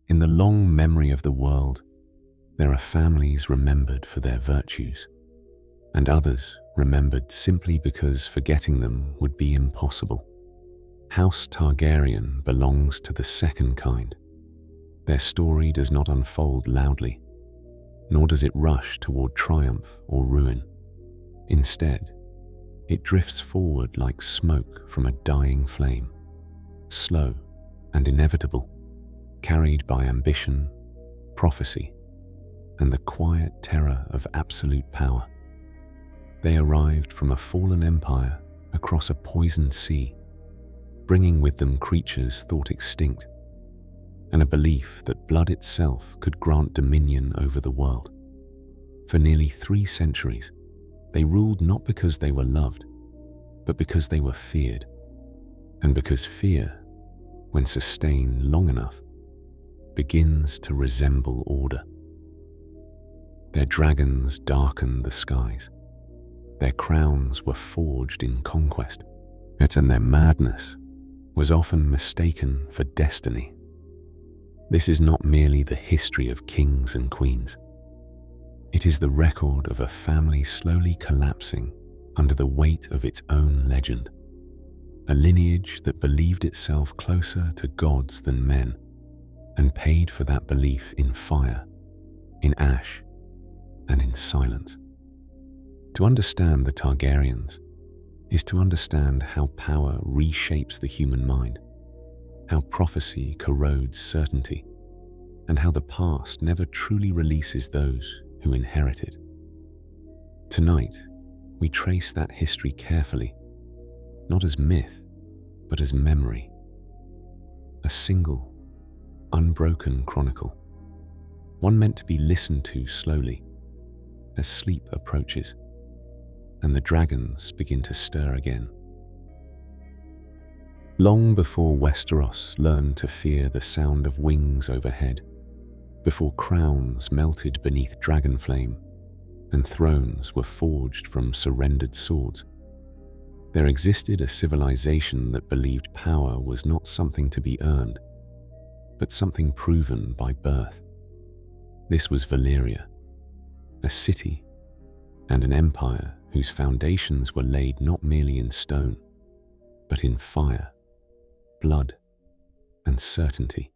In the long memory of the world, there are families remembered for their virtues, and others remembered simply because forgetting them would be impossible. House Targaryen belongs to the second kind. Their story does not unfold loudly, nor does it rush toward triumph or ruin. Instead, it drifts forward like smoke from a dying flame, slow and inevitable, carried by ambition, prophecy, and the quiet terror of absolute power. They arrived from a fallen empire across a poisoned sea, bringing with them creatures thought extinct, and a belief that blood itself could grant dominion over the world. For nearly 3 centuries, they ruled not because they were loved, but because they were feared, and because fear, when sustained long enough, begins to resemble order. Their dragons darkened the skies. Their crowns were forged in conquest, and their madness was often mistaken for destiny. This is not merely the history of kings and queens. It is the record of a family slowly collapsing under the weight of its own legend, a lineage that believed itself closer to gods than men, and paid for that belief in fire, in ash, and in silence. To understand the Targaryens is to understand how power reshapes the human mind, how prophecy corrodes certainty, and how the past never truly releases those who inherit it. Tonight, we trace that history carefully, not as myth, but as memory. A single, unbroken chronicle, one meant to be listened to slowly as sleep approaches and the dragons begin to stir again. Long before Westeros learned to fear the sound of wings overhead, before crowns melted beneath dragon flame and thrones were forged from surrendered swords, there existed a civilization that believed power was not something to be earned, but something proven by birth. This was Valyria, a city and an empire whose foundations were laid not merely in stone, but in fire, blood, and certainty.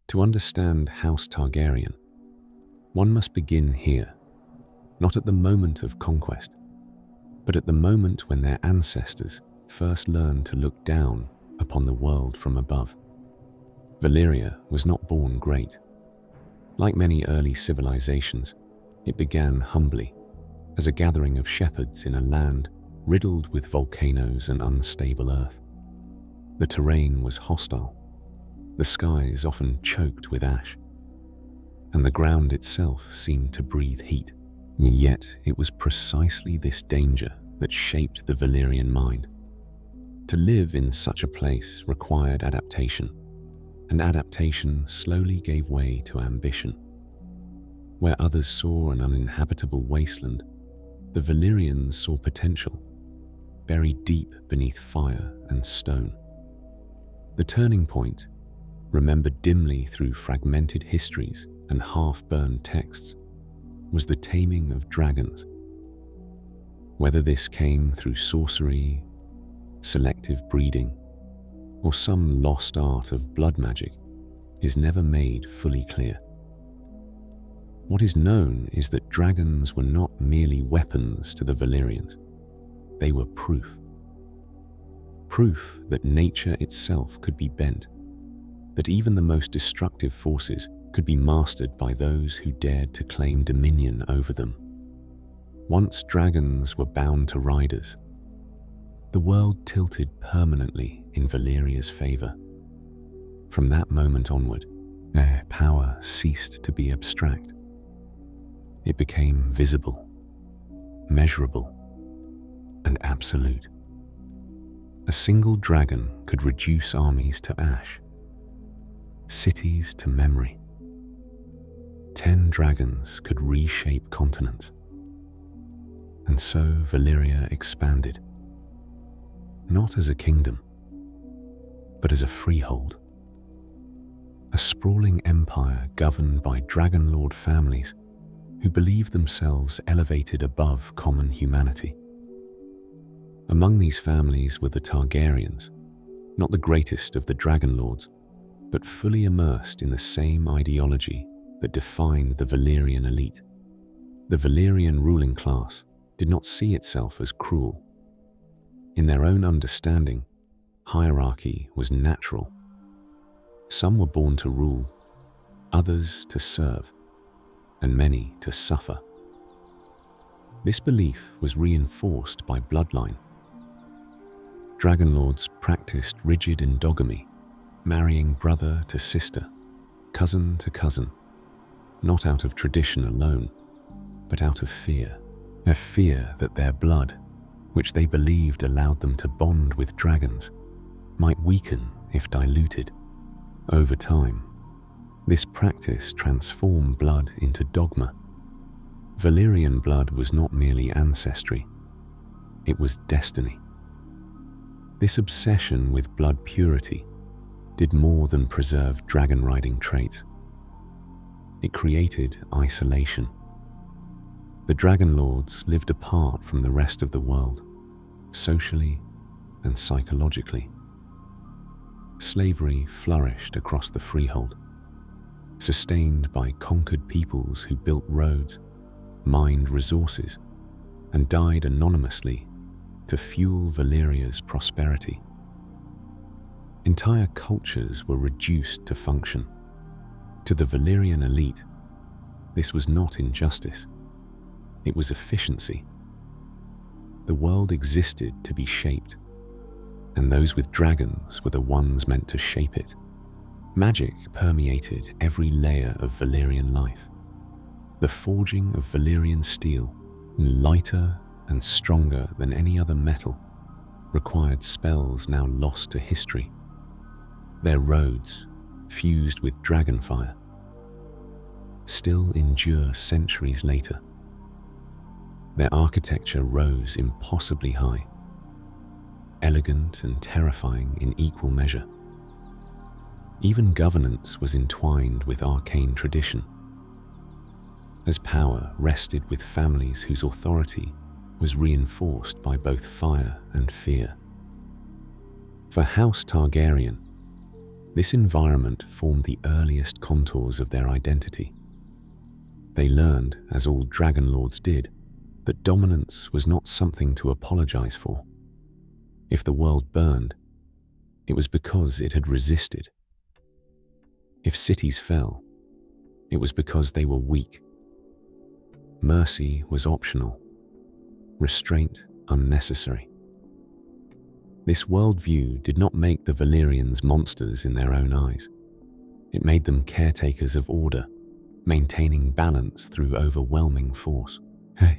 To understand House Targaryen, one must begin here, not at the moment of conquest, but at the moment when their ancestors first learned to look down upon the world from above. Valyria was not born great. Like many early civilizations, it began humbly, as a gathering of shepherds in a land riddled with volcanoes and unstable earth. The terrain was hostile, the skies often choked with ash, and the ground itself seemed to breathe heat. Yet it was precisely this danger that shaped the Valyrian mind. To live in such a place required adaptation, and adaptation slowly gave way to ambition. Where others saw an uninhabitable wasteland, the Valyrians saw potential, buried deep beneath fire and stone. The turning point, remembered dimly through fragmented histories and half-burned texts, was the taming of dragons. Whether this came through sorcery, selective breeding, or some lost art of blood magic is never made fully clear. What is known is that dragons were not merely weapons to the Valyrians. They were proof. Proof that nature itself could be bent, that even the most destructive forces could be mastered by those who dared to claim dominion over them. Once dragons were bound to riders, the world tilted permanently in Valyria's favor. From that moment onward, their power ceased to be abstract. It became visible, measurable, and absolute. A single dragon could reduce armies to ash, cities to memory. 10 dragons could reshape continents. And so Valyria expanded, not as a kingdom, but as a freehold, a sprawling sprawling empire governed by dragonlord families who believed themselves elevated above common humanity. Among these families were the Targaryens, not the greatest of the dragonlords, but fully immersed in the same ideology that defined the Valyrian elite. The Valyrian ruling class did not see itself as cruel. In their own understanding, hierarchy was natural. Some were born to rule, others to serve, and many to suffer. This belief was reinforced by bloodline. Dragonlords practiced rigid endogamy, marrying brother to sister, cousin to cousin, not out of tradition alone, but out of fear. A fear that their blood, which they believed allowed them to bond with dragons, might weaken if diluted. Over time, this practice transformed blood into dogma. Valyrian blood was not merely ancestry, it was destiny. This obsession with blood purity did more than preserve dragon-riding traits. It created isolation. The dragonlords lived apart from the rest of the world, socially and psychologically. Slavery flourished across the freehold, sustained by conquered peoples who built roads, mined resources, and died anonymously to fuel Valyria's prosperity. Entire cultures were reduced to function. To the Valyrian elite, this was not injustice, it was efficiency. The world existed to be shaped, and those with dragons were the ones meant to shape it. Magic permeated every layer of Valyrian life. The forging of Valyrian steel, lighter and stronger than any other metal, required spells now lost to history. Their roads, fused with dragonfire, still endure centuries later. Their architecture rose impossibly high, elegant and terrifying in equal measure. Even governance was entwined with arcane tradition, as power rested with families whose authority was reinforced by both fire and fear. For House Targaryen, this environment formed the earliest contours of their identity. They learned, as all dragonlords did, that dominance was not something to apologize for. If the world burned, it was because it had resisted. If cities fell, it was because they were weak. Mercy was optional, restraint unnecessary. This worldview did not make the Valyrians monsters in their own eyes. It made them caretakers of order, maintaining balance through overwhelming force.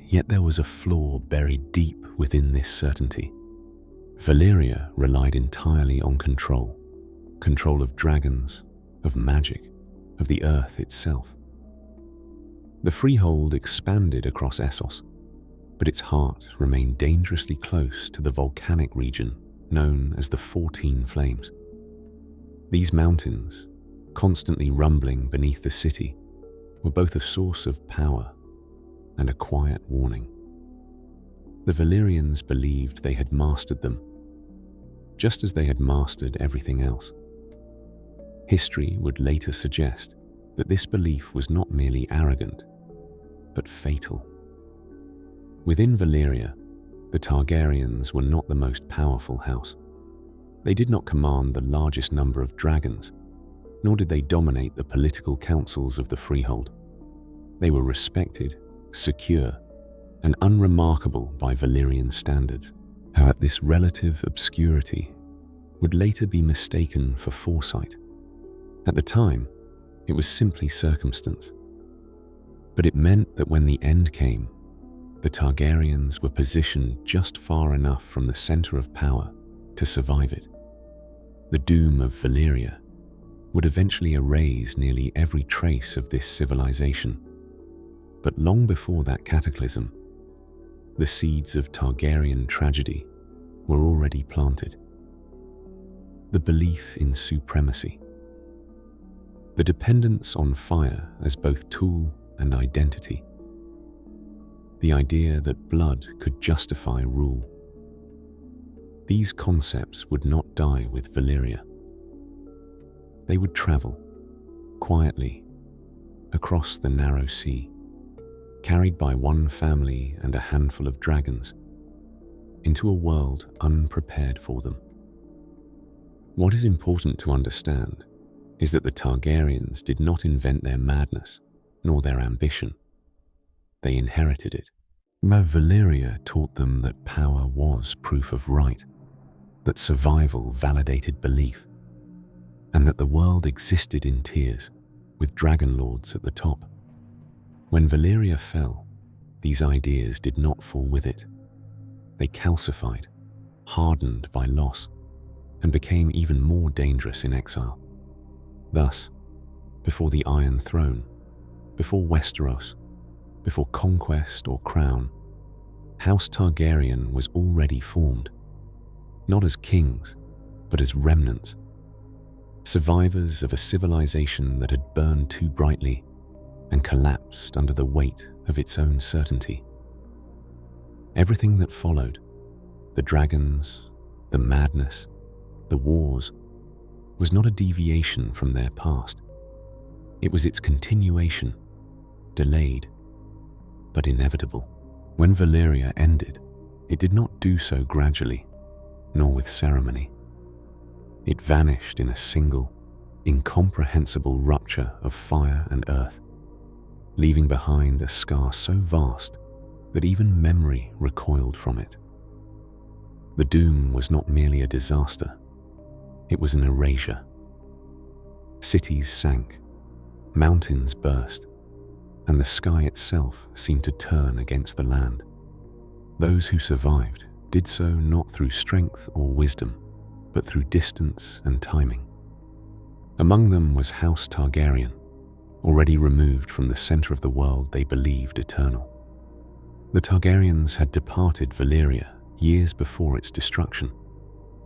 Yet there was a flaw buried deep within this certainty. Valyria relied entirely on control of dragons, of magic, of the earth itself. The freehold expanded across Essos, but its heart remained dangerously close to the volcanic region known as the 14 Flames. These mountains, constantly rumbling beneath the city, were both a source of power and a quiet warning. The Valyrians believed they had mastered them, just as they had mastered everything else. History would later suggest that this belief was not merely arrogant, but fatal. Within Valyria, the Targaryens were not the most powerful house. They did not command the largest number of dragons, nor did they dominate the political councils of the freehold. They were respected, secure, and unremarkable by Valyrian standards. However, this relative obscurity would later be mistaken for foresight. At the time, it was simply circumstance. But it meant that when the end came, the Targaryens were positioned just far enough from the center of power to survive it. The doom of Valyria would eventually erase nearly every trace of this civilization. But long before that cataclysm, the seeds of Targaryen tragedy were already planted. The belief in supremacy. The the dependence on fire as both tool and identity, the idea that blood could justify rule. These concepts would not die with Valyria. They would travel, quietly, across the narrow sea, carried by one family and a handful of dragons, into a world unprepared for them. What is important to understand is that the Targaryens did not invent their madness, nor their ambition. They inherited it. Valyria taught them that power was proof of right, that survival validated belief, and that the world existed in tiers, with dragon lords at the top. When Valyria fell, these ideas did not fall with it. They calcified, hardened by loss, and became even more dangerous in exile. Thus, before the Iron Throne, before Westeros, before conquest or crown, House Targaryen was already formed, not as kings, but as remnants, survivors of a civilization that had burned too brightly and collapsed under the weight of its own certainty. Everything that followed, the dragons, the madness, the wars, was not a deviation from their past. It was its continuation, delayed, but inevitable. When Valyria ended, it did not do so gradually, nor with ceremony. It vanished in a single, incomprehensible rupture of fire and earth, leaving behind a scar so vast that even memory recoiled from it. The doom was not merely a disaster, it was an erasure. Cities sank, mountains burst, and the sky itself seemed to turn against the land. Those who survived did so not through strength or wisdom, but through distance and timing. Among them was House Targaryen, already removed from the center of the world they believed eternal. The Targaryens had departed Valyria years before its destruction,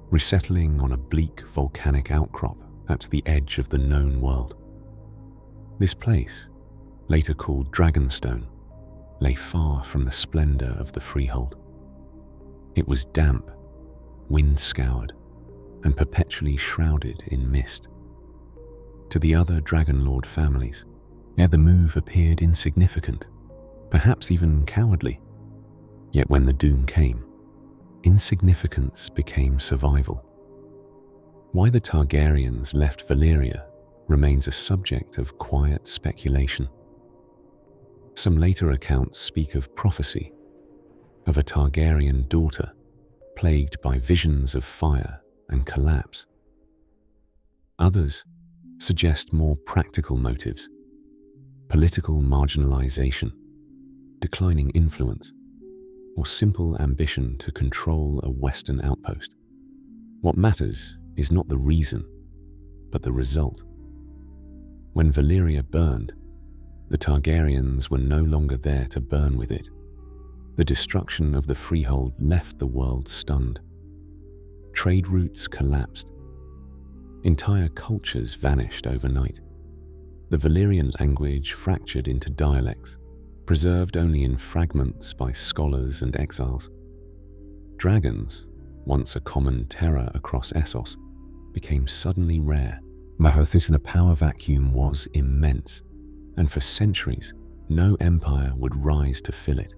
resettling on a bleak volcanic outcrop at the edge of the known world. This place, later called Dragonstone, lay far from the splendor of the freehold. It was damp, wind-scoured, and perpetually shrouded in mist. To the other Dragonlord families, the move appeared insignificant, perhaps even cowardly. Yet when the doom came, insignificance became survival. Why the Targaryens left Valyria remains a subject of quiet speculation. Some later accounts speak of prophecy, of a Targaryen daughter plagued by visions of fire and collapse. Others suggest more practical motives: political marginalization, declining influence, or simple ambition to control a Western outpost. What matters is not the reason, but the result. When Valyria burned, the Targaryens were no longer there to burn with it. The destruction of the freehold left the world stunned. Trade routes collapsed. Entire cultures vanished overnight. The Valyrian language fractured into dialects, preserved only in fragments by scholars and exiles. Dragons, once a common terror across Essos, became suddenly rare. The power vacuum was immense, and for centuries, no empire would rise to fill it.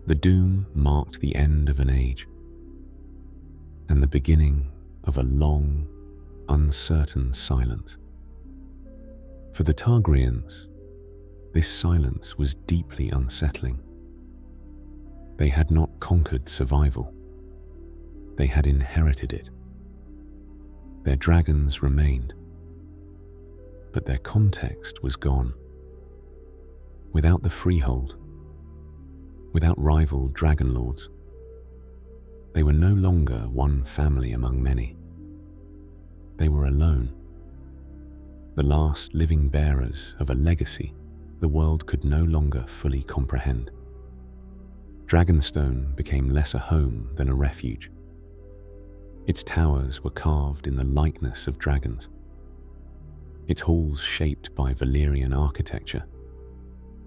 The doom marked the end of an age, and the beginning of a long, uncertain silence. For the Targaryens, this silence was deeply unsettling. They had not conquered survival. They had inherited it. Their dragons remained, but their context was gone. Without the freehold, without rival dragon lords, they were no longer one family among many. They were alone, the last living bearers of a legacy the world could no longer fully comprehend. Dragonstone became less a home than a refuge. Its towers were carved in the likeness of dragons. its halls shaped by Valyrian architecture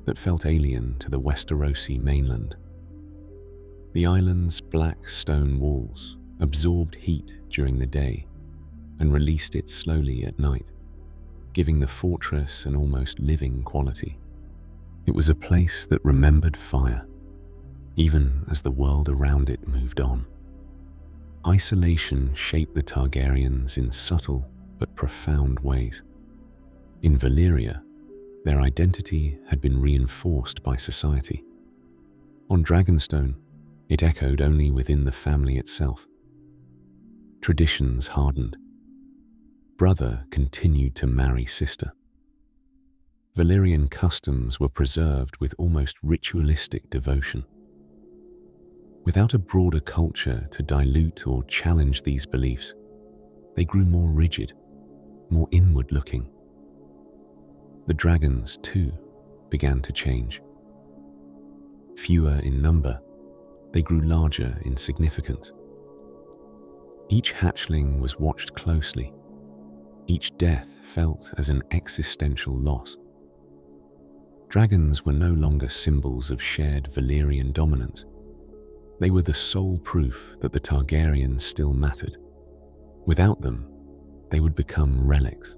that felt alien to the Westerosi mainland. The island's black stone walls absorbed heat during the day and released it slowly at night, giving the fortress an almost living quality. It was a place that remembered fire, even as the world around it moved on. Isolation shaped the Targaryens in subtle but profound ways. In Valyria, their identity had been reinforced by society. On Dragonstone, it echoed only within the family itself. Traditions hardened. Brother continued to marry sister. Valyrian customs were preserved with almost ritualistic devotion. Without a broader culture to dilute or challenge these beliefs, they grew more rigid, more inward-looking. The dragons, too, began to change. Fewer in number, they grew larger in significance. Each hatchling was watched closely, each death felt as an existential loss. Dragons were no longer symbols of shared Valyrian dominance. They were the sole proof that the Targaryens still mattered. Without them, they would become relics.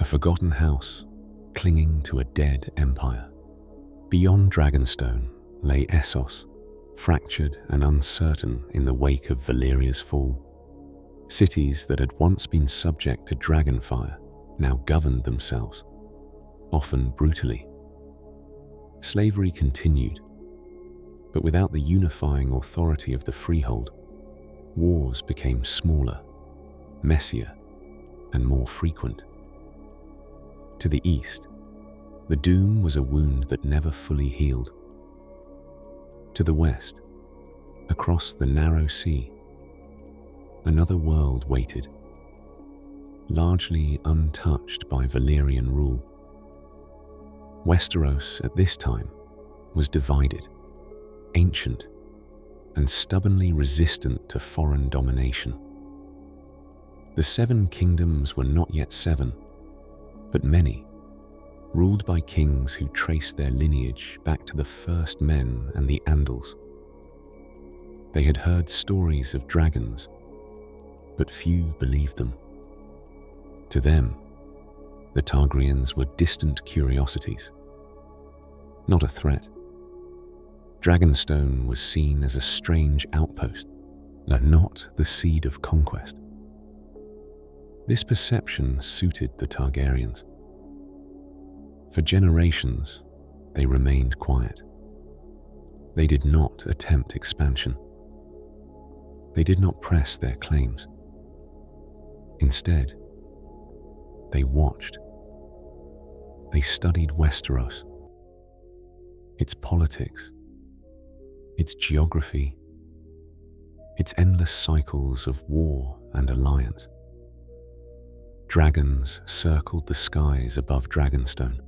A forgotten house, clinging to a dead empire. Beyond Dragonstone lay Essos, fractured and uncertain in the wake of Valyria's fall. Cities that had once been subject to dragonfire now governed themselves, often brutally. Slavery continued, but without the unifying authority of the freehold, wars became smaller, messier, and more frequent. To the east, the Doom was a wound that never fully healed. To the west, across the narrow sea, another world waited, largely untouched by Valyrian rule. Westeros at this time was divided, ancient, and stubbornly resistant to foreign domination. The Seven Kingdoms were not yet seven, but many, ruled by kings who traced their lineage back to the first men and the Andals. They had heard stories of dragons, but few believed them. To them, the Targaryens were distant curiosities, not a threat. Dragonstone was seen as a strange outpost, and not the seed of conquest. This perception suited the Targaryens. For generations, they remained quiet. They did not attempt expansion. They did not press their claims. Instead, they watched. They studied Westeros, its politics, its geography, its endless cycles of war and alliance. Dragons circled the skies above Dragonstone,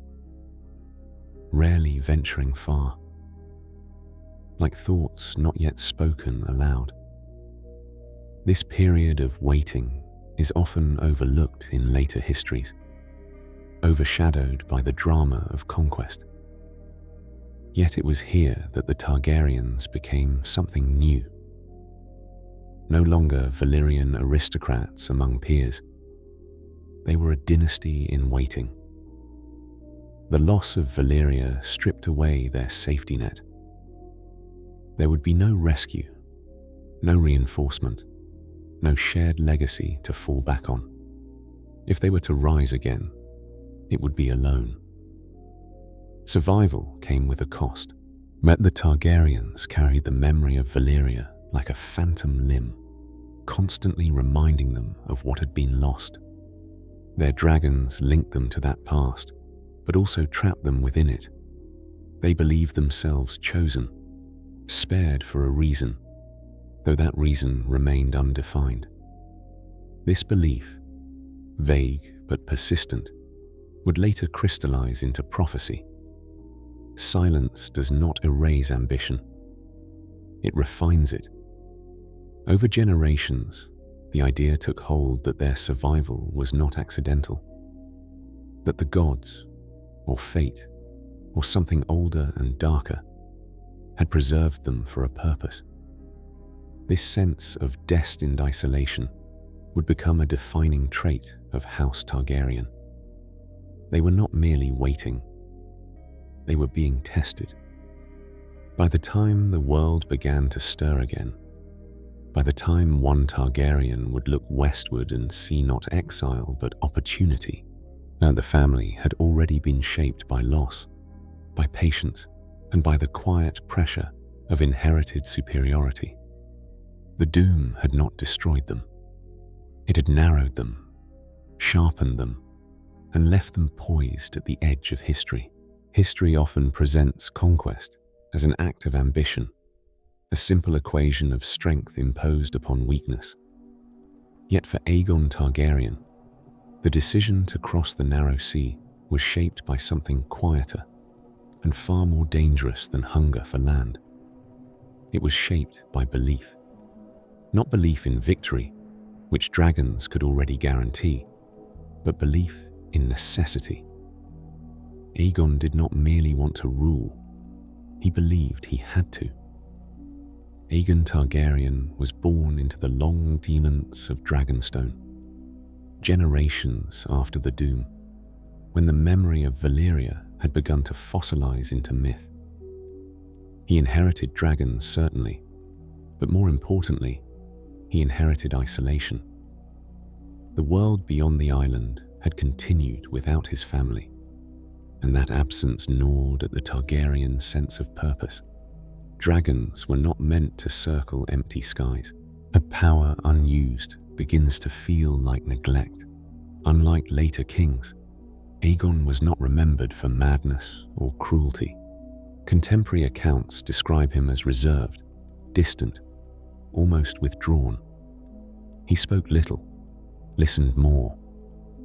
rarely venturing far, like thoughts not yet spoken aloud. This period of waiting is often overlooked in later histories, overshadowed by the drama of conquest. Yet it was here that the Targaryens became something new. No longer Valyrian aristocrats among peers, they were a dynasty in waiting. The loss of Valyria stripped away their safety net. There would be no rescue, no reinforcement, no shared legacy to fall back on. If they were to rise again, it would be alone. Survival came with a cost. Yet the Targaryens carried the memory of Valyria like a phantom limb, constantly reminding them of what had been lost. Their dragons linked them to that past, but also trapped them within it. They believed themselves chosen, spared for a reason, though that reason remained undefined. This belief, vague but persistent, would later crystallize into prophecy. Silence does not erase ambition. It refines it. Over generations, the idea took hold that their survival was not accidental. that the gods, or fate, or something older and darker, had preserved them for a purpose. This sense of destined isolation would become a defining trait of House Targaryen. They were not merely waiting, they were being tested. By the time the world began to stir again, by the time one Targaryen would look westward and see not exile but opportunity, the family had already been shaped by loss, by patience, and by the quiet pressure of inherited superiority. The doom had not destroyed them. It had narrowed them, sharpened them, and left them poised at the edge of history. History often presents conquest as an act of ambition, a simple equation of strength imposed upon weakness. Yet for Aegon Targaryen, the decision to cross the narrow sea was shaped by something quieter and far more dangerous than hunger for land. It was shaped by belief. Not belief in victory, which dragons could already guarantee, but belief in necessity. Aegon did not merely want to rule, he believed he had to. Aegon Targaryen was born into the long demons of Dragonstone, generations after the doom, when the memory of Valyria had begun to fossilize into myth. He inherited dragons, certainly, but more importantly, he inherited isolation. The world beyond the island had continued without his family, and that absence gnawed at the Targaryen sense of purpose. Dragons were not meant to circle empty skies. A power unused begins to feel like neglect. Unlike later kings, Aegon was not remembered for madness or cruelty. Contemporary accounts describe him as reserved, distant, almost withdrawn. He spoke little, listened more,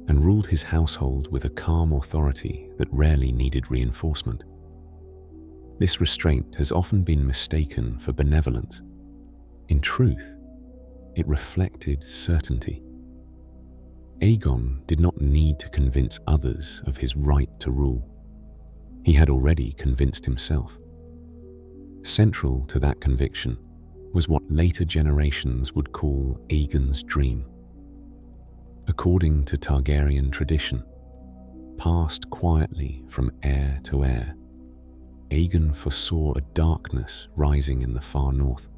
and ruled his household with a calm authority that rarely needed reinforcement. This restraint has often been mistaken for benevolence. In truth, it reflected certainty. Aegon did not need to convince others of his right to rule. He had already convinced himself. Central to that conviction was what later generations would call Aegon's dream. According to Targaryen tradition, passed quietly from heir to heir, Aegon foresaw a darkness rising in the far north,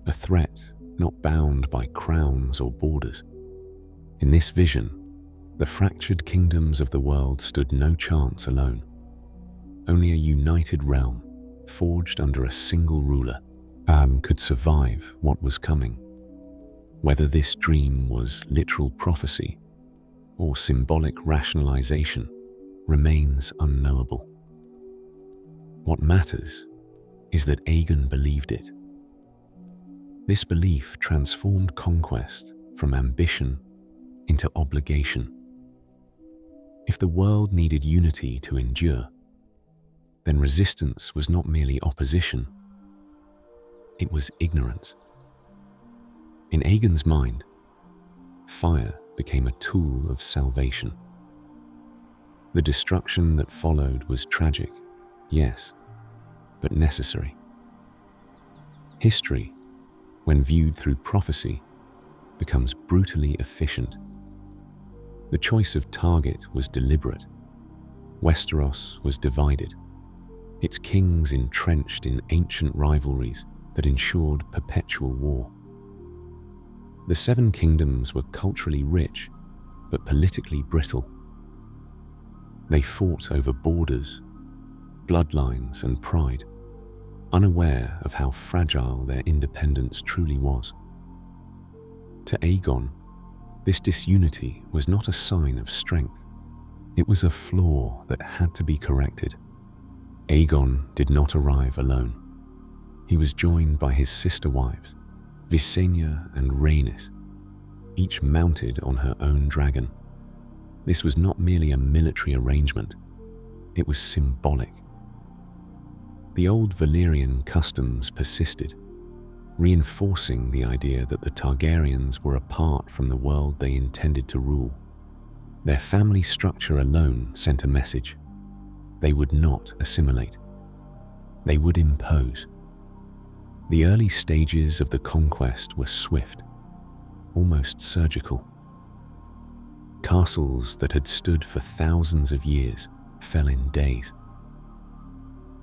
a threat not bound by crowns or borders. In this vision, the fractured kingdoms of the world stood no chance alone. Only a united realm, forged under a single ruler, could survive what was coming. Whether this dream was literal prophecy or symbolic rationalization remains unknowable. What matters is that Aegon believed it. This belief transformed conquest from ambition into obligation. If the world needed unity to endure, then resistance was not merely opposition, it was ignorance. In Aegon's mind, fire became a tool of salvation. The destruction that followed was tragic, yes, but necessary. History, when viewed through prophecy, becomes brutally efficient. The choice of target was deliberate. Westeros was divided, its kings entrenched in ancient rivalries that ensured perpetual war. The Seven Kingdoms were culturally rich, but politically brittle. They fought over borders, bloodlines, and pride, unaware of how fragile their independence truly was. To Aegon, this disunity was not a sign of strength. It was a flaw that had to be corrected. Aegon did not arrive alone. He was joined by his sister wives, Visenya and Rhaenys, each mounted on her own dragon. This was not merely a military arrangement, it was symbolic. The old Valyrian customs persisted, reinforcing the idea that the Targaryens were apart from the world they intended to rule. Their family structure alone sent a message. They would not assimilate. They would impose. The early stages of the conquest were swift, almost surgical. Castles that had stood for thousands of years fell in days.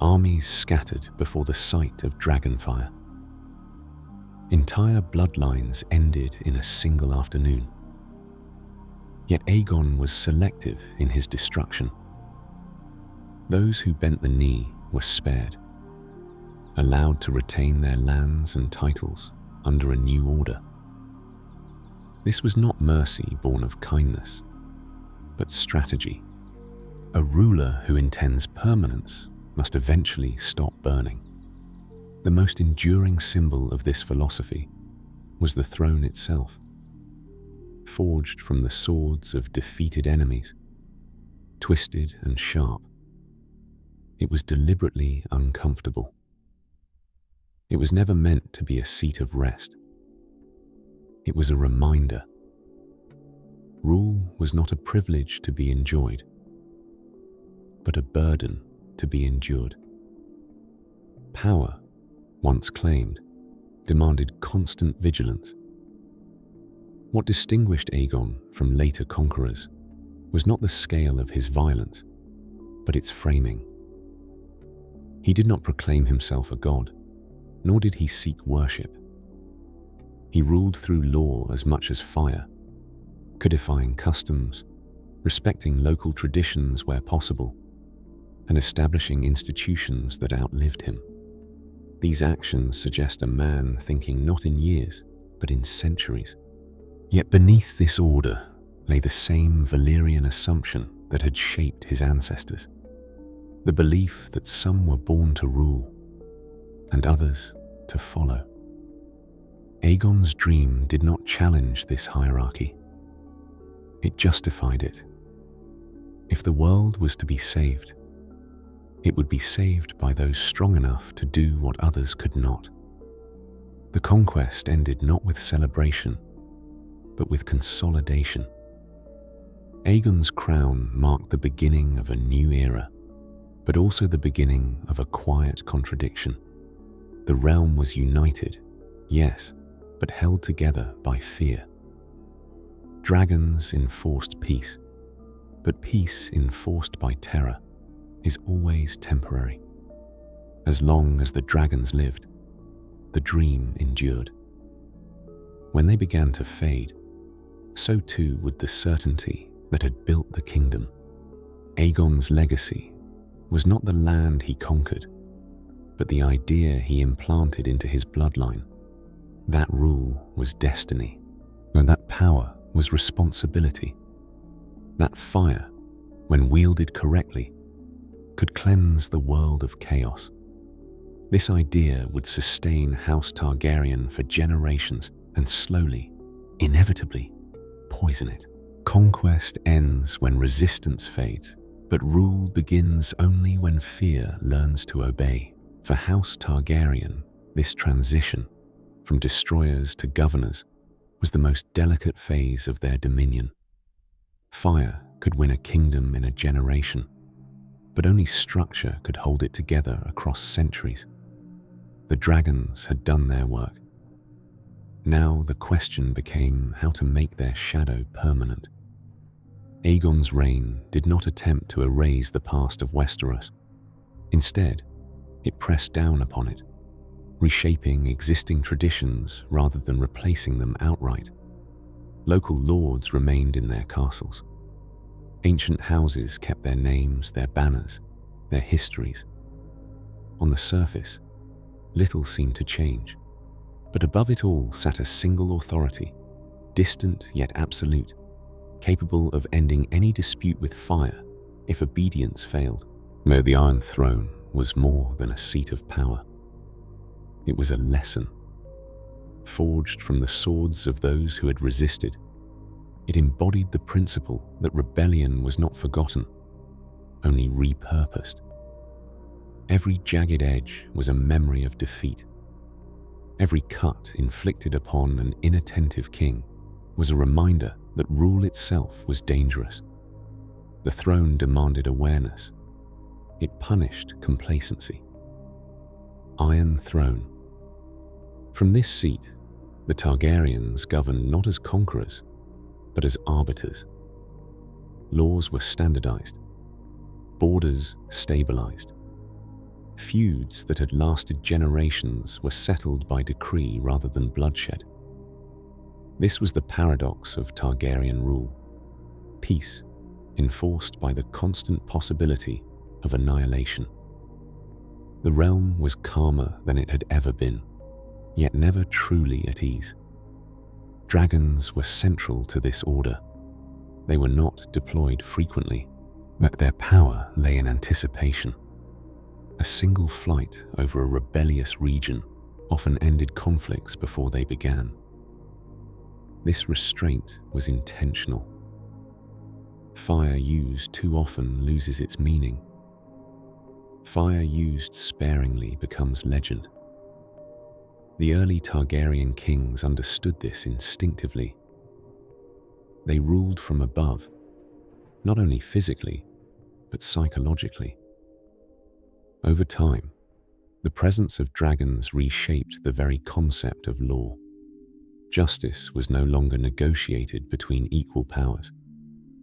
Armies scattered before the sight of dragonfire. Entire bloodlines ended in a single afternoon. Yet Aegon was selective in his destruction. Those who bent the knee were spared, allowed to retain their lands and titles under a new order. This was not mercy born of kindness, but strategy. A ruler who intends permanence must eventually stop burning. The most enduring symbol of this philosophy was the throne itself, forged from the swords of defeated enemies, twisted and sharp. It was deliberately uncomfortable. It was never meant to be a seat of rest. It was a reminder. Rule was not a privilege to be enjoyed, but a burden to be endured. Power, once claimed, demanded constant vigilance. What distinguished Aegon from later conquerors was not the scale of his violence, but its framing. He did not proclaim himself a god, nor did he seek worship. He ruled through law as much as fire, codifying customs, respecting local traditions where possible, and establishing institutions that outlived him. These actions suggest a man thinking not in years, but in centuries. Yet beneath this order lay the same Valyrian assumption that had shaped his ancestors. The belief that some were born to rule, and others to follow. Aegon's dream did not challenge this hierarchy. It justified it. If the world was to be saved, it would be saved by those strong enough to do what others could not. The conquest ended not with celebration, but with consolidation. Aegon's crown marked the beginning of a new era, but also the beginning of a quiet contradiction. The realm was united, yes, but held together by fear. Dragons enforced peace, but peace enforced by terror is always temporary. As long as the dragons lived, the dream endured. When they began to fade, so too would the certainty that had built the kingdom. Aegon's legacy was not the land he conquered, but the idea he implanted into his bloodline. That rule was destiny, and that power was responsibility. That fire, when wielded correctly, could cleanse the world of chaos. This idea would sustain House Targaryen for generations and slowly, inevitably, poison it. Conquest ends when resistance fades, but rule begins only when fear learns to obey. For House Targaryen, this transition from destroyers to governors was the most delicate phase of their dominion. Fire could win a kingdom in a generation, but only structure could hold it together across centuries. The dragons had done their work. Now the question became how to make their shadow permanent. Aegon's reign did not attempt to erase the past of Westeros. Instead, it pressed down upon it, reshaping existing traditions rather than replacing them outright. Local lords remained in their castles. Ancient houses kept their names, their banners, their histories. On the surface, little seemed to change, but above it all sat a single authority, distant yet absolute, capable of ending any dispute with fire if obedience failed. No, the Iron Throne was more than a seat of power. It was a lesson, forged from the swords of those who had resisted. It embodied the principle that rebellion was not forgotten, only repurposed. Every jagged edge was a memory of defeat. Every cut inflicted upon an inattentive king was a reminder that rule itself was dangerous. The throne demanded awareness. It punished complacency. Iron Throne. From this seat, the Targaryens governed not as conquerors, but as arbiters. Laws were standardized, borders stabilized. Feuds that had lasted generations were settled by decree rather than bloodshed. This was the paradox of Targaryen rule: peace enforced by the constant possibility of annihilation. The realm was calmer than it had ever been, yet never truly at ease. Dragons were central to this order. They were not deployed frequently, but their power lay in anticipation. A single flight over a rebellious region often ended conflicts before they began. This restraint was intentional. Fire used too often loses its meaning. Fire used sparingly becomes legend. The early Targaryen kings understood this instinctively. They ruled from above, not only physically, but psychologically. Over time, the presence of dragons reshaped the very concept of law. Justice was no longer negotiated between equal powers.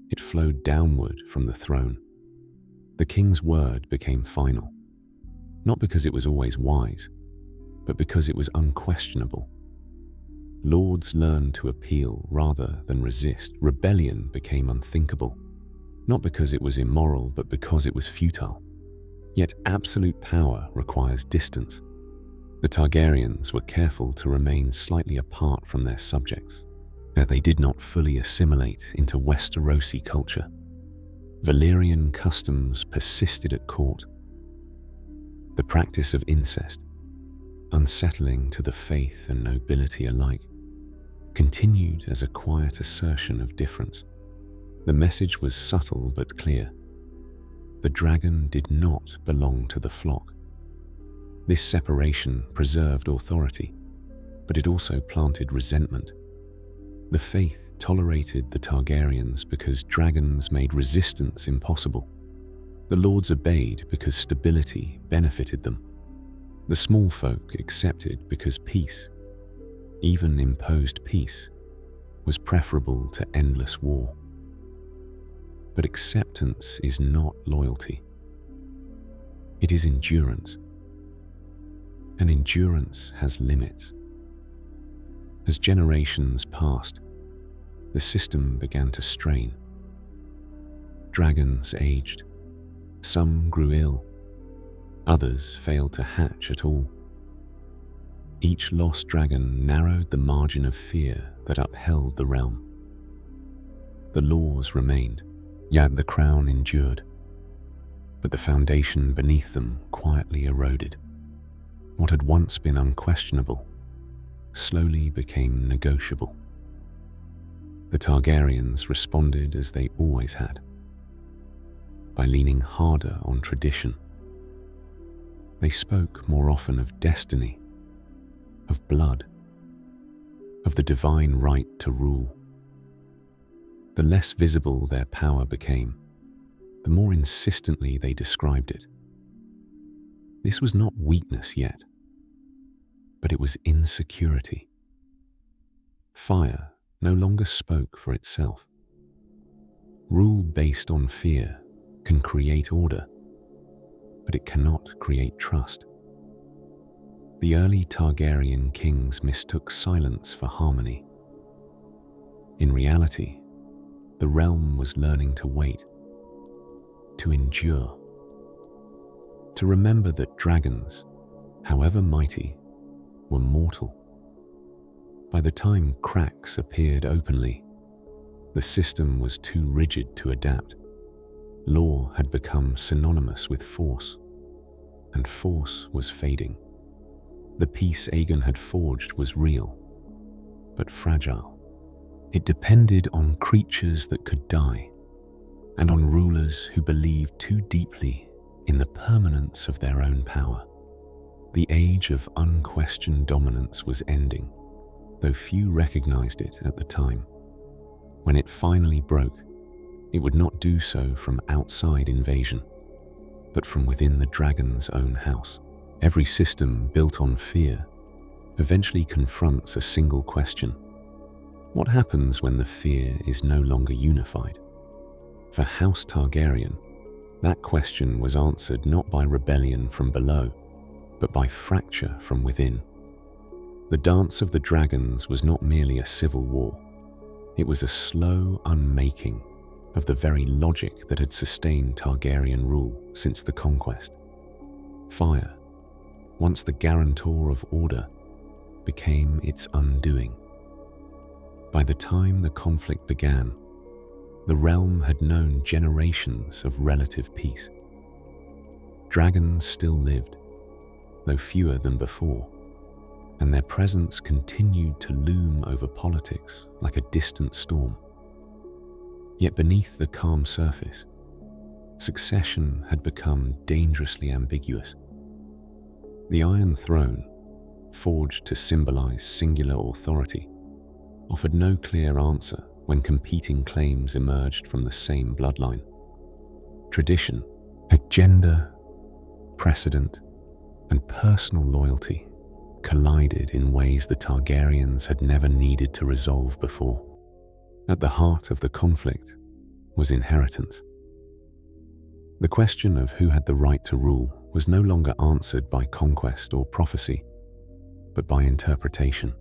It flowed downward from the throne. The king's word became final, not because it was always wise, but because it was unquestionable. Lords learned to appeal rather than resist. Rebellion became unthinkable, not because it was immoral, but because it was futile. Yet absolute power requires distance. The Targaryens were careful to remain slightly apart from their subjects, that they did not fully assimilate into Westerosi culture. Valyrian customs persisted at court. The practice of incest, unsettling to the faith and nobility alike, continued as a quiet assertion of difference. The message was subtle but clear. The dragon did not belong to the flock. This separation preserved authority, but it also planted resentment. The faith tolerated the Targaryens because dragons made resistance impossible. The lords obeyed because stability benefited them. The small folk accepted because peace, even imposed peace, was preferable to endless war. But acceptance is not loyalty. It is endurance. And endurance has limits. As generations passed, the system began to strain. Dragons aged. Some grew ill. Others failed to hatch at all. Each lost dragon narrowed the margin of fear that upheld the realm. The laws remained, yet the crown endured. But the foundation beneath them quietly eroded. What had once been unquestionable slowly became negotiable. The Targaryens responded as they always had, by leaning harder on tradition. They spoke more often of destiny, of blood, of the divine right to rule. The less visible their power became, the more insistently they described it. This was not weakness yet, but it was insecurity. Fire no longer spoke for itself. Rule based on fear can create order, but it cannot create trust. The early Targaryen kings mistook silence for harmony. In reality, the realm was learning to wait, to endure, to remember that dragons, however mighty, were mortal. By the time cracks appeared openly, the system was too rigid to adapt. Law had become synonymous with force, and force was fading. The peace Aegon had forged was real, but fragile. It depended on creatures that could die, and on rulers who believed too deeply in the permanence of their own power. The age of unquestioned dominance was ending, though few recognized it at the time. When it finally broke, It would not do so from outside invasion, but from within the dragon's own house. Every system built on fear eventually confronts a single question: what happens when the fear is no longer unified? For House Targaryen, that question was answered not by rebellion from below, but by fracture from within. The dance of the dragons was not merely a civil war. It was a slow unmaking of the very logic that had sustained Targaryen rule since the conquest. Fire, once the guarantor of order, became its undoing. By the time the conflict began, the realm had known generations of relative peace. Dragons still lived, though fewer than before, and their presence continued to loom over politics like a distant storm. Yet beneath the calm surface, succession had become dangerously ambiguous. The Iron Throne, forged to symbolize singular authority, offered no clear answer when competing claims emerged from the same bloodline. Tradition, agenda, precedent, and personal loyalty collided in ways the Targaryens had never needed to resolve before. At the heart of the conflict was inheritance. The question of who had the right to rule was no longer answered by conquest or prophecy, but by interpretation.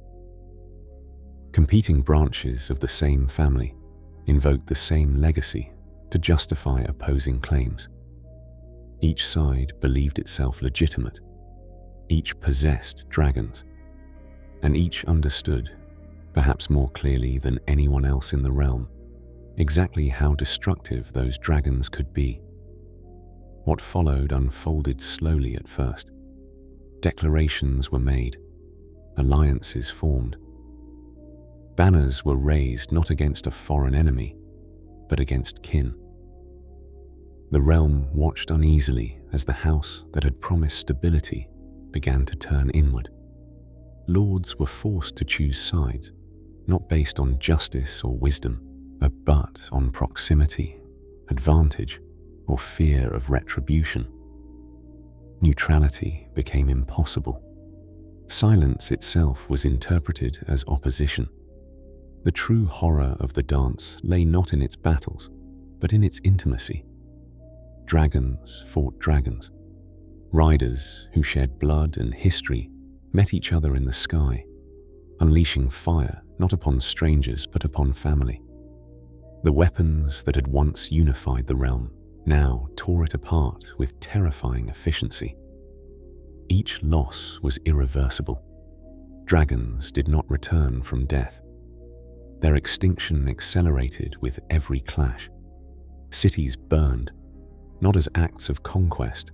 Competing branches of the same family invoked the same legacy to justify opposing claims. Each side believed itself legitimate, each possessed dragons, and each understood, perhaps more clearly than anyone else in the realm, exactly how destructive those dragons could be. What followed unfolded slowly at first. Declarations were made, alliances formed. Banners were raised not against a foreign enemy, but against kin. The realm watched uneasily as the house that had promised stability began to turn inward. Lords were forced to choose sides, not based on justice or wisdom, but on proximity, advantage, or fear of retribution. Neutrality became impossible. Silence itself was interpreted as opposition. The true horror of the dance lay not in its battles, but in its intimacy. Dragons fought dragons. Riders who shared blood and history met each other in the sky, unleashing fire not upon strangers but upon family. The weapons that had once unified the realm now tore it apart with terrifying efficiency. Each loss was irreversible. Dragons did not return from death. Their extinction accelerated with every clash. Cities burned, not as acts of conquest,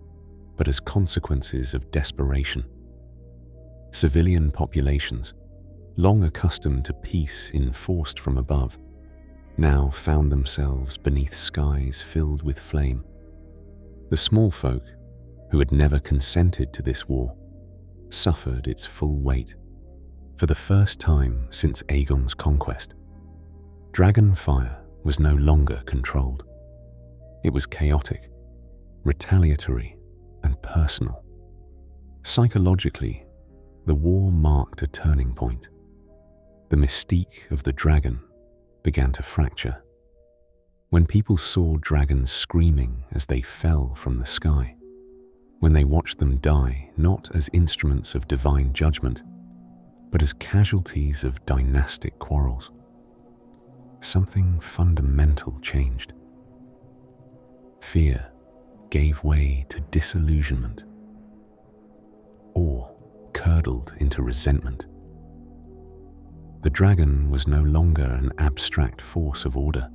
but as consequences of desperation. Civilian populations, long accustomed to peace enforced from above, now found themselves beneath skies filled with flame. The small folk, who had never consented to this war, suffered its full weight. For the first time since Aegon's conquest, dragonfire was no longer controlled. It was chaotic, retaliatory, and personal. Psychologically, the war marked a turning point. The mystique of the dragon began to fracture. When people saw dragons screaming as they fell from the sky, when they watched them die not as instruments of divine judgment, but as casualties of dynastic quarrels, something fundamental changed. Fear gave way to disillusionment. Awe curdled into resentment. The dragon was no longer an abstract force of order.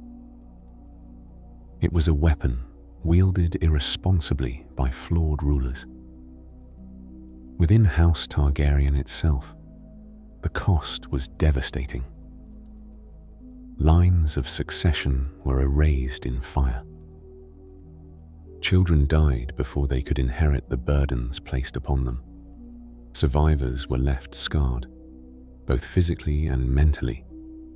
It was a weapon wielded irresponsibly by flawed rulers. Within House Targaryen itself, the cost was devastating. Lines of succession were erased in fire. Children died before they could inherit the burdens placed upon them. Survivors were left scarred, both physically and mentally,